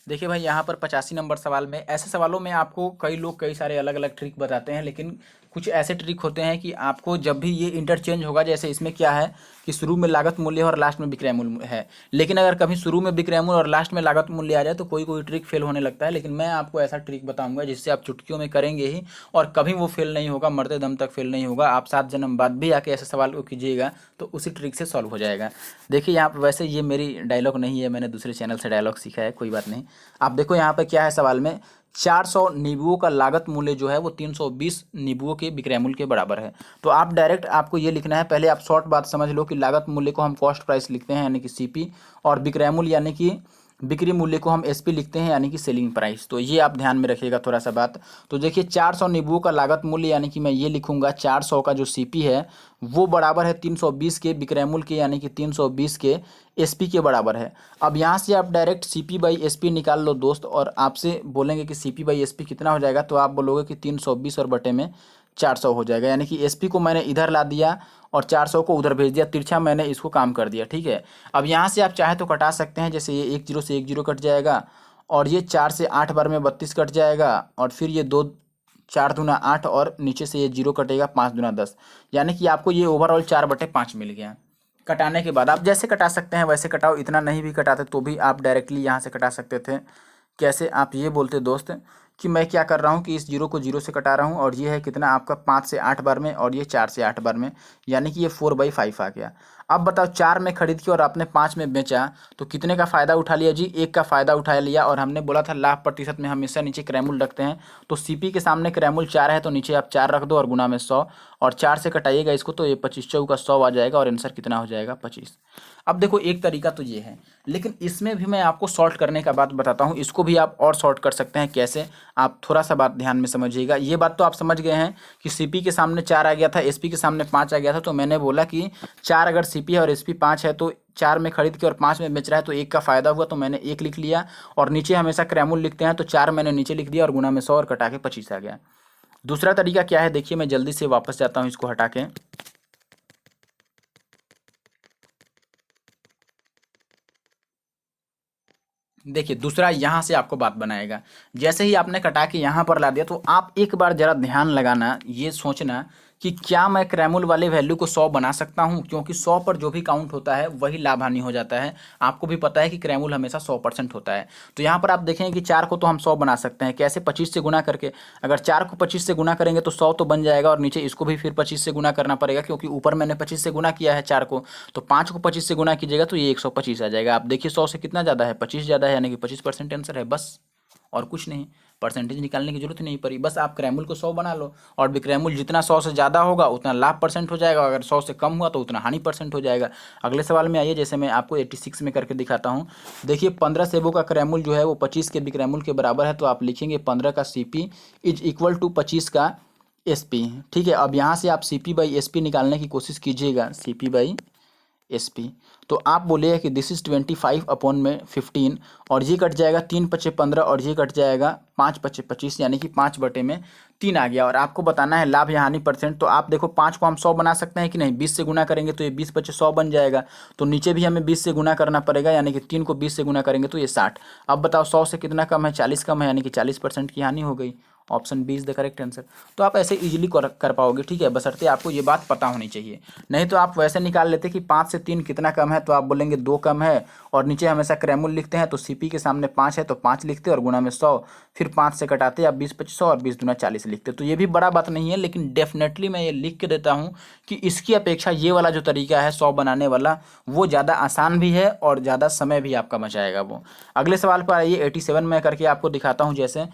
देखिए भाई, यहाँ पर 85 नंबर सवाल में, ऐसे सवालों में आपको कई लोग कई सारे अलग अलग ट्रिक बताते हैं, लेकिन कुछ ऐसे ट्रिक होते हैं कि आपको जब भी ये इंटरचेंज होगा, जैसे इसमें क्या है कि शुरू में लागत मूल्य और लास्ट में विक्रय मूल्य है, लेकिन अगर कभी शुरू में विक्रय मूल्य और लास्ट में लागत मूल्य आ जाए तो कोई कोई ट्रिक फेल होने लगता है। लेकिन मैं आपको ऐसा ट्रिक बताऊंगा जिससे आप चुटकियों में करेंगे ही, और कभी वो फेल नहीं होगा, मरते दम तक फेल नहीं होगा। आप 7 जन्म बाद भी आके ऐसे सवाल को कीजिएगा तो उसी ट्रिक से सॉल्व हो जाएगा। देखिए यहाँ पर, वैसे ये मेरी डायलॉग नहीं है, मैंने दूसरे चैनल से डायलॉग सीखा है, कोई बात नहीं। आप देखो यहाँ पे क्या है सवाल में, 400 नींबुओं का लागत मूल्य जो है वो 320 नींबुओं के विक्रय मूल्य के बराबर है। तो आप डायरेक्ट आपको ये लिखना है, पहले आप शॉर्ट बात समझ लो कि लागत मूल्य को हम कॉस्ट प्राइस लिखते हैं यानी कि सीपी, और विक्रय मूल्य यानी कि बिक्री मूल्य को हम एसपी लिखते हैं यानी कि सेलिंग प्राइस। तो ये आप ध्यान में रखिएगा थोड़ा सा बात। तो देखिए 400 नींबुओं का लागत मूल्य यानी कि मैं ये लिखूंगा 400 का जो सीपी है वो बराबर है 320 के विक्रय मूल्य के यानी कि 320 के एसपी के बराबर है। अब यहाँ से आप डायरेक्ट सीपी बाई एसपी निकाल लो दोस्त, और आपसे बोलेंगे कि सीपी बाई एसपी कितना हो जाएगा, तो आप बोलोगे कि 320 और बटे में 400 हो जाएगा, यानी कि एसपी को मैंने इधर ला दिया और 400 को उधर भेज दिया, तिरछा मैंने इसको काम कर दिया, ठीक है। अब यहाँ से आप चाहे तो कटा सकते हैं, जैसे ये 1 जीरो से 1 जीरो कट जाएगा, और ये 4 से 8 बार में 32 कट जाएगा, और फिर ये 2 4 दूना 8 और नीचे से ये 0 कटेगा, 5 दूना 10, यानी कि आपको ये ओवरऑल 4/5 मिल गया। कटाने के बाद आप जैसे कटा सकते हैं वैसे कटाओ, इतना नहीं भी कटाते तो भी आप डायरेक्टली यहाँ से कटा सकते थे। कैसे, आप ये बोलते दोस्त कि मैं क्या कर रहा हूँ कि इस जीरो को जीरो से कटा रहा हूँ, और ये है कितना आपका 5 से 8 बार में, और ये 4 से 8 बार में, यानी कि ये 4/5 आ गया। अब बताओ 4 में खरीद के और आपने 5 में बेचा तो कितने का फ़ायदा उठा लिया जी, 1 का फ़ायदा उठा लिया। और हमने बोला था लाभ प्रतिशत में हमेशा नीचे क्रैमुल रखते हैं, तो सीपी के सामने क्रैमुल 4 है तो नीचे आप 4 रख दो और गुना में 100, और 4 से कटाइएगा इसको तो ये 25 चौका 100 आ जाएगा, और आंसर कितना हो जाएगा 25। अब देखो एक तरीका तो ये है, लेकिन इसमें भी मैं आपको सॉर्ट करने का बात बताता हूँ, इसको भी आप और सॉर्ट कर सकते हैं। कैसे, आप थोड़ा सा बात ध्यान में समझिएगा। ये बात तो आप समझ गए हैं कि सीपी के सामने 4 आ गया था, एसपी के सामने 5 आ गया था, तो मैंने बोला कि 4 अगर सीपी है और एसपी 5 है तो 4 में खरीद के और 5 में बेच रहा है तो 1 का फ़ायदा हुआ, तो मैंने 1 लिख लिया, और नीचे हमेशा क्रैमुल लिखते हैं तो 4 मैंने नीचे लिख दिया और गुना में 100 और कटा के 25 आ गया। दूसरा तरीका क्या है देखिए, मैं जल्दी से वापस जाता हूँ इसको हटा के। देखिए दूसरा यहाँ से आपको बात बनाएगा, जैसे ही आपने कटा के यहाँ पर ला दिया तो आप एक बार जरा ध्यान लगाना, ये सोचना कि क्या मैं क्रैमुल वाले वैल्यू को 100 बना सकता हूँ, क्योंकि 100 पर जो भी काउंट होता है वही लाभ हानि हो जाता है। आपको भी पता है कि क्रैमुल हमेशा 100% होता है। तो यहाँ पर आप देखेंगे कि 4 को तो हम 100 बना सकते हैं, कैसे, 25 से गुना करके। अगर 4 को 25 से गुना करेंगे तो 100 तो बन जाएगा, और नीचे इसको भी फिर 25 से गुना करना पड़ेगा, क्योंकि ऊपर मैंने 25 से गुना किया है 4 को, तो 5 को 25 से गुना कीजिएगा तो ये 125 आ जाएगा। आप देखिए 100 से कितना ज़्यादा है, 25 ज़्यादा है, यानी कि 25% आंसर है, बस और कुछ नहीं। परसेंटेज निकालने की जरूरत नहीं पड़ी, बस आप क्रैमुल को 100 बना लो, और विक्रैमुल जितना 100 से ज़्यादा होगा उतना लाभ परसेंट हो जाएगा, अगर 100 से कम हुआ तो उतना हानि परसेंट हो जाएगा। अगले सवाल में आइए, जैसे मैं आपको 86 में करके दिखाता हूँ। देखिए 15 सेबों का क्रैमुल जो है वो 25 के विक्रैमुल के बराबर है, तो आप लिखेंगे 15 का सीपी इज इक्वल टू 25 का एसपी, ठीक है। अब यहाँ से आप सीपी बाई एसपी निकालने की कोशिश कीजिएगा, सीपी बाई एसपी, तो आप बोलिएगा कि दिस इज 25/15, और ये कट जाएगा 3×5 = 15, और ये कट जाएगा 5×5 = 25, यानी कि 5/3 आ गया। और आपको बताना है लाभ या हानि परसेंट, तो आप देखो 5 को हम 100 बना सकते हैं कि नहीं, 20 से गुना करेंगे तो ये 20×100 बन जाएगा, तो नीचे भी हमें 20 से गुना करना पड़ेगा, यानी कि 3 को 20 से गुना करेंगे तो ये 60। अब बताओ 100 से कितना कम है, 40 कम है, यानी कि 40% की हानि हो गई। Option B is the correct answer. तो आप ऐसे इजीली कर पाओगे, ठीक है, बशर्ते आपको ये बात पता होनी चाहिए। नहीं तो आप वैसे निकाल लेते कि 5 से 3 कितना कम है, तो आप बोलेंगे 2 कम है, और नीचे हमेशा क्रैमुल लिखते हैं, तो सीपी के सामने 5 है तो 5 लिखते और गुना में 100, फिर 5 से कटाते आप 20×25 और 20 दूना 40 लिखते। तो ये भी बड़ा बात नहीं है, लेकिन डेफिनेटली मैं ये लिख के देता हूँ कि इसकी अपेक्षा ये वाला जो तरीका है 100 बनाने वाला, वो ज़्यादा आसान भी है और ज़्यादा समय भी आपका बचाएगा वो। अगले सवाल पर आइए, 87 में करके आपको दिखाता हूँ। जैसे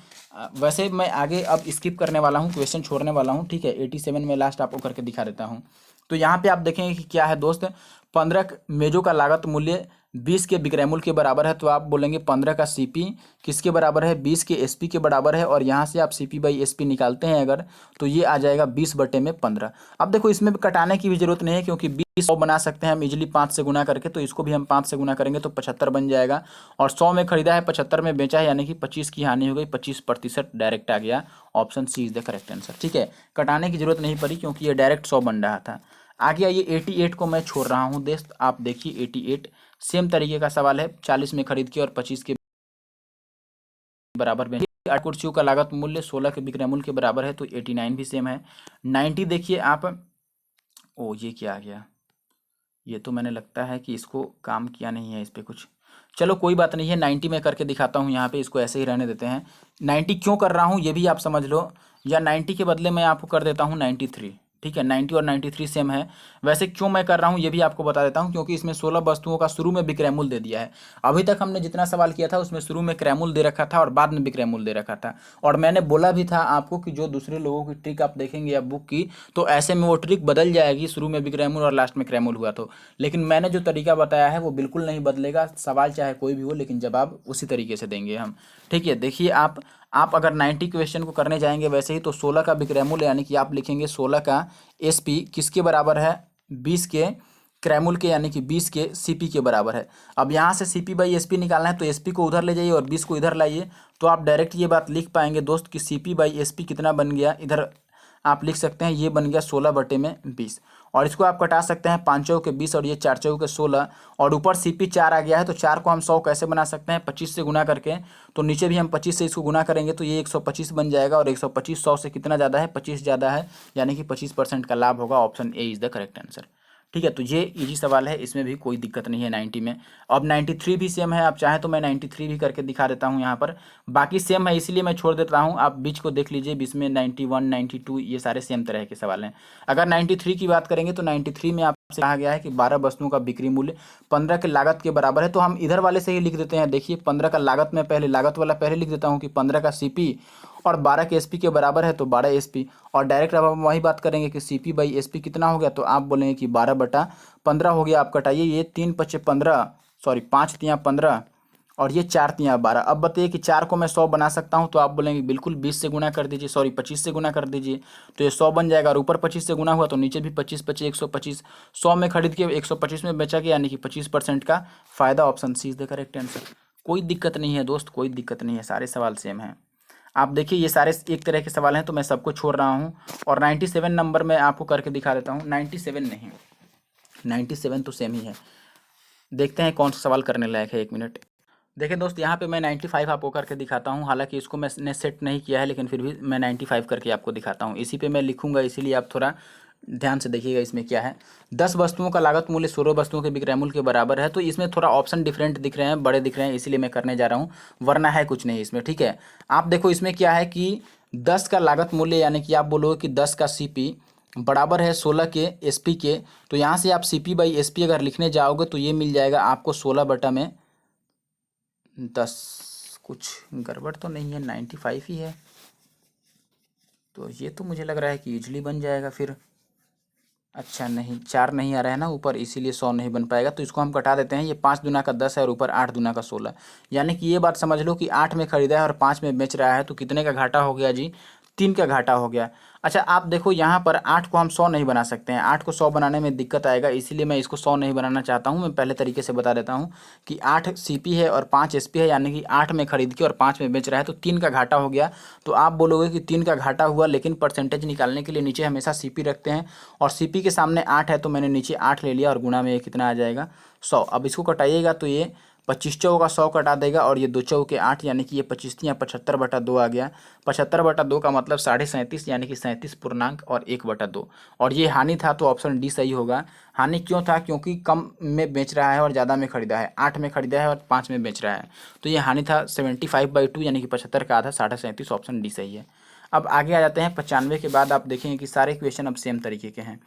वैसे मैं आगे अब स्किप करने वाला हूँ, क्वेश्चन छोड़ने वाला हूँ, ठीक है। 87 में लास्ट आपको करके दिखा देता हूँ। तो यहाँ पे आप देखेंगे कि क्या है दोस्त, 15 मेजों का लागत मूल्य 20 के विक्रय मूल्य के बराबर है, तो आप बोलेंगे 15 का सीपी किसके बराबर है, 20 के एसपी के बराबर है, और यहाँ से आप सीपी बाई एसपी निकालते हैं अगर, तो ये आ जाएगा 20/15। अब देखो इसमें भी कटाने की भी जरूरत नहीं है, क्योंकि 20 100 बना सकते हैं हम इजीली 5 से गुना करके, तो इसको भी हम 5 से गुना करेंगे तो 75 बन जाएगा, और 100 में खरीदा है 75 में बेचा है, यानी कि 25 की हानि हो गई, 25% डायरेक्ट आ गया। Option C is the correct answer, ठीक है। कटाने की जरूरत नहीं पड़ी क्योंकि ये डायरेक्ट 100 बन रहा था। आगे आइए, 88 को मैं छोड़ रहा हूँ दोस्त, आप देखिए 88 सेम तरीके का सवाल है, 40 में खरीद के और 25 के बराबर बेचे। 8 कुर्सियों का लागत मूल्य 16 के विक्रय मूल्य के बराबर है, तो 89 भी सेम है। 90 देखिए आप, ओ ये क्या आ गया, ये तो मैंने लगता है कि इसको काम किया नहीं है इस पर कुछ, चलो कोई बात नहीं है। 90 में करके दिखाता हूँ, यहाँ पे इसको ऐसे ही रहने देते हैं। 90 क्यों कर रहा हूँ ये भी आप समझ लो, या 90 के बदले मैं आपको कर देता हूँ 93, ठीक है, 90 और 93 सेम है। वैसे क्यों मैं कर रहा हूँ ये भी आपको बता देता हूँ, क्योंकि इसमें 16 वस्तुओं का शुरू में विक्रय मूल्य दे दिया है। अभी तक हमने जितना सवाल किया था उसमें शुरू में क्रय मूल्य दे रखा था और बाद में विक्रय मूल्य दे रखा था। और मैंने बोला भी था आपको कि जो दूसरे लोगों की ट्रिक आप देखेंगे या बुक की, तो ऐसे में वो ट्रिक बदल जाएगी, शुरू में विक्रय मूल्य और लास्ट में क्रय मूल्य हुआ तो। लेकिन मैंने जो तरीका बताया है वो बिल्कुल नहीं बदलेगा, सवाल चाहे कोई भी हो, लेकिन जवाब उसी तरीके से देंगे हम। ठीक है, देखिए आप अगर 90 क्वेश्चन को करने जाएंगे वैसे ही, तो 16 का विक्रय मूल्य यानी कि आप लिखेंगे 16 का एसपी किसके बराबर है, 20 के क्रय मूल्य के यानी कि 20 के सीपी के बराबर है। अब यहाँ से सीपी बाई एसपी निकालना है, तो एसपी को उधर ले जाइए और 20 को इधर लाइए, तो आप डायरेक्ट ये बात लिख पाएंगे दोस्त कि सीपी बाई एसपी कितना बन गया। इधर आप लिख सकते हैं ये बन गया 16/20, और इसको आप कटा सकते हैं 5 चौके 20 और ये 4 चौके 16, और ऊपर सीपी 4 आ गया है, तो 4 को हम 100 कैसे बना सकते हैं, 25 से गुना करके। तो नीचे भी हम 25 से इसको गुना करेंगे तो ये 125 बन जाएगा, और 125 100 से कितना ज़्यादा है, 25 ज़्यादा है, यानी कि 25% का लाभ होगा। Option A is the correct answer. ठीक है, तो ये इजी सवाल है, इसमें भी कोई दिक्कत नहीं है 90 में। अब 93 भी सेम है, आप चाहें तो मैं 93 भी करके दिखा देता हूँ यहाँ पर। बाकी सेम है इसीलिए मैं छोड़ देता हूँ, आप बीच को देख लीजिए, बीच में 91 92 ये सारे सेम तरह के सवाल हैं। अगर 93 की बात करेंगे तो 93 में आपसे कहा गया है कि 12 वस्तुओं का बिक्री मूल्य 15 के लागत के बराबर है, तो हम इधर वाले से ही लिख देते हैं। देखिए 15 का लागत में पहले लागत वाला पहले लिख देता हूँ कि 15 का सीपी और 12 के एसपी के बराबर है, तो 12 एसपी। और डायरेक्ट अब हम वही बात करेंगे कि सीपी बाई एसपी कितना हो गया, तो आप बोलेंगे कि 12/15 हो गया। आप कटाइए, ये 3 पचे 15, सॉरी 5 तियाँ 15 और ये 4 तियाँ 12। अब बताइए कि 4 को मैं 100 बना सकता हूँ, तो आप बोलेंगे बिल्कुल 20 से गुना कर दीजिए, सॉरी 25 से गुना कर दीजिए, तो ये 100 बन जाएगा। और ऊपर 25 से गुना हुआ तो नीचे भी 25 पचे 125, 100 में खरीद के 125 में बेचा गया, यानी कि 25% का फायदा। Option C is the correct answer. कोई दिक्कत नहीं है दोस्त, कोई दिक्कत नहीं है, सारे सवाल सेम हैं। आप देखिए ये सारे एक तरह के सवाल हैं, तो मैं सबको छोड़ रहा हूँ। और 97 नंबर मैं आपको करके दिखा देता हूँ। 97 नहीं, 97 तो सेम ही है। देखते हैं कौन सा सवाल करने लायक है, 1 मिनट। देखिए दोस्त, यहाँ पे मैं 95 आपको करके दिखाता हूँ। हालांकि इसको मैंने सेट नहीं किया है, लेकिन फिर भी मैं 95 करके आपको दिखाता हूँ। इसी पे मैं लिखूँगा, इसीलिए आप थोड़ा ध्यान से देखिएगा इसमें क्या है। 10 वस्तुओं का लागत मूल्य 16 वस्तुओं के विक्रय मूल्य के बराबर है, तो इसमें थोड़ा ऑप्शन डिफरेंट दिख रहे हैं, बड़े दिख रहे हैं, इसीलिए मैं करने जा रहा हूँ, वरना है कुछ नहीं इसमें। ठीक है, आप देखो इसमें क्या है कि 10 का लागत मूल्य यानी कि आप बोलोगे कि 10 का सीपी बराबर है 16 के एसपी के, तो यहाँ से आप सीपी बाई एसपी अगर लिखने जाओगे तो ये मिल जाएगा आपको 16/10। कुछ गड़बड़ तो नहीं है, 95 ही है, तो ये तो मुझे लग रहा है कि इजली बन जाएगा फिर। अच्छा नहीं, 4 नहीं आ रहा है ना ऊपर, इसीलिए 100 नहीं बन पाएगा, तो इसको हम कटा देते हैं। ये 5 दूना का 10 है और ऊपर 8 दूना का 16, यानी कि ये बात समझ लो कि 8 में खरीदा है और 5 में बेच रहा है, तो कितने का घाटा हो गया जी, 3 का घाटा हो गया। अच्छा आप देखो यहाँ पर 8 को हम 100 नहीं बना सकते हैं, 8 को 100 बनाने में दिक्कत आएगा, इसीलिए मैं इसको 100 नहीं बनाना चाहता हूँ। मैं पहले तरीके से बता देता हूँ कि 8 सीपी है और 5 एसपी है, यानी कि 8 में खरीद के और 5 में बेच रहा है, तो 3 का घाटा हो गया। तो आप बोलोगे कि 3 का घाटा हुआ, लेकिन परसेंटेज निकालने के लिए नीचे हमेशा सीपी रखते हैं, और सीपी के सामने 8 है, तो मैंने नीचे 8 ले लिया, और गुणा में ये कितना आ जाएगा 100। अब इसको कटाइएगा तो ये 25 चौका 100 कटा देगा, और ये 2 चौके 8, यानी कि ये 25 या 75/2 आ गया। 75/2 का मतलब 37.5, यानी कि 37 और 1/2। और ये हानि था, तो ऑप्शन डी सही होगा। हानि क्यों था, क्योंकि कम में बेच रहा है और ज़्यादा में खरीदा है, 8 में खरीदा है और 5 में बेच रहा है, तो ये हानि था 75/2, यानी कि 75 का आधा 37.5। ऑप्शन डी सही है। अब आगे आ जाते हैं 95 के बाद। आप देखेंगे कि सारे क्वेश्चन अब सेम तरीके के हैं।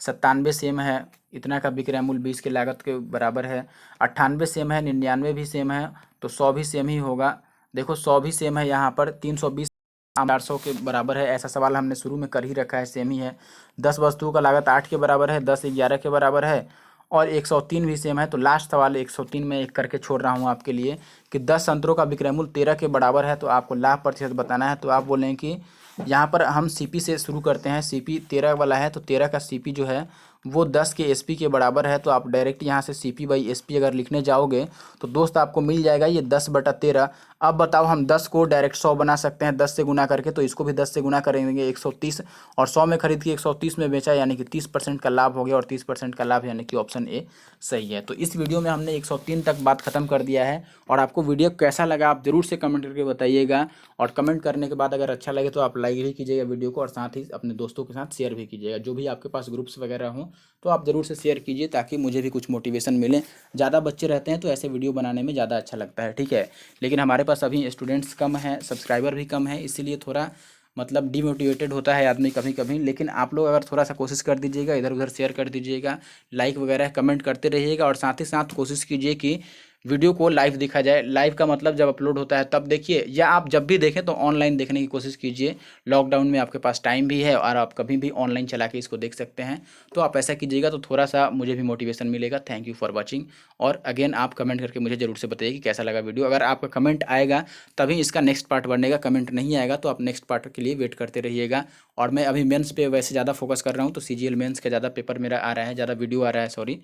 97 सेम है, इतना का बिक्रय मूल्य 20 के लागत के बराबर है। 98 सेम है, 99 भी सेम है, तो 100 भी सेम ही होगा। देखो 100 भी सेम है, यहाँ पर 320 400 के बराबर है। ऐसा सवाल हमने शुरू में कर ही रखा है, सेम ही है। 10 वस्तुओं का लागत 8 के बराबर है, 10 11 के बराबर है, और 103 भी सेम है। तो लास्ट सवाल 103 में एक करके छोड़ रहा हूँ आपके लिए कि 10 संतरों का विक्रय मूल्य 13 के बराबर है, तो आपको लाभ प्रतिशत बताना है। तो आप बोलें कि यहाँ पर हम सीपी से शुरू करते हैं, सीपी 13 वाला है, तो 13 का सीपी जो है वो 10 के एसपी के बराबर है, तो आप डायरेक्ट यहाँ से सीपी बाई एसपी अगर लिखने जाओगे तो दोस्त आपको मिल जाएगा ये 10/13। अब बताओ हम 10 को डायरेक्ट 100 बना सकते हैं 10 से गुना करके, तो इसको भी 10 से गुना करेंगे 130, और 100 में खरीद के 130 में बेचा, यानी कि 30% का लाभ हो गया, और 30% का लाभ यानी कि ऑप्शन ए सही है। तो इस वीडियो में हमने 103 तक बात खत्म कर दिया है। और आपको वीडियो कैसा लगा आप जरूर से कमेंट करके बताइएगा, और कमेंट करने के बाद अगर अच्छा लगे तो आप लाइक भी कीजिएगा वीडियो को, और साथ ही अपने दोस्तों के साथ शेयर भी कीजिएगा। जो भी आपके पास ग्रुप्स वगैरह हों तो आप ज़रूर से शेयर कीजिए, ताकि मुझे भी कुछ मोटिवेशन मिले। ज़्यादा बच्चे रहते हैं तो ऐसे वीडियो बनाने में ज़्यादा अच्छा लगता है, ठीक है। लेकिन हमारे पास अभी स्टूडेंट्स कम हैं, सब्सक्राइबर भी कम है, इसीलिए थोड़ा मतलब डिमोटिवेटेड होता है आदमी कभी कभी, लेकिन आप लोग अगर थोड़ा सा कोशिश कर दीजिएगा, इधर उधर शेयर कर दीजिएगा, लाइक वगैरह कमेंट करते रहिएगा, और साथ ही साथ कोशिश कीजिए कि वीडियो को लाइव देखा जाए। लाइव का मतलब जब अपलोड होता है तब देखिए, या आप जब भी देखें तो ऑनलाइन देखने की कोशिश कीजिए। लॉकडाउन में आपके पास टाइम भी है और आप कभी भी ऑनलाइन चला के इसको देख सकते हैं, तो आप ऐसा कीजिएगा तो थोड़ा सा मुझे भी मोटिवेशन मिलेगा। Thank you for watching. और अगेन आप कमेंट करके मुझे ज़रूर से बताइए कि कैसा लगा वीडियो। अगर आपका कमेंट आएगा तभी इसका नेक्स्ट पार्ट बनेगा, कमेंट नहीं आएगा तो आप नेक्स्ट पार्ट के लिए वेट करते रहिएगा। और मैं अभी मेंस पे वैसे ज़्यादा फोकस कर रहा हूँ, तो CGL मेंस का ज़्यादा पेपर मेरा आ रहा है, ज़्यादा वीडियो आ रहा है, सॉरी।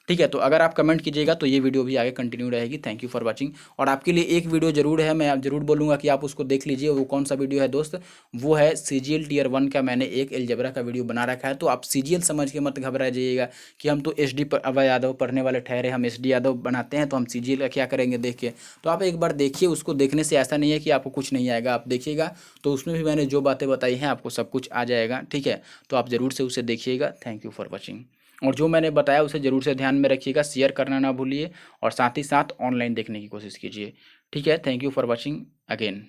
ठीक है, तो अगर आप कमेंट कीजिएगा तो ये वीडियो भी आगे कंटिन्यू रहेगी। Thank you for watching. और आपके लिए एक वीडियो जरूर है, मैं आप जरूर बोलूँगा कि आप उसको देख लीजिए। वो कौन सा वीडियो है दोस्त? वो है CGL Tier 1 का, मैंने एक अलजेब्रा का वीडियो बना रखा है। तो आप CGL समझ के मत घबरा जाइएगा कि हम तो SD अभय यादव पढ़ने वाले ठहरे, हम SD यादव बनाते हैं तो हम CGL का क्या करेंगे देख के। तो आप एक बार देखिए, उसको देखने से ऐसा नहीं है कि आपको कुछ नहीं आएगा। आप देखिएगा तो उसमें भी मैंने जो बातें बताई हैं आपको सब कुछ आ जाएगा। ठीक है, तो आप ज़रूर से उसे देखिएगा। Thank you for watching. और जो मैंने बताया उसे ज़रूर से ध्यान में रखिएगा, शेयर करना ना भूलिए, और साथ ही साथ ऑनलाइन देखने की कोशिश कीजिए। ठीक है, thank you for watching again.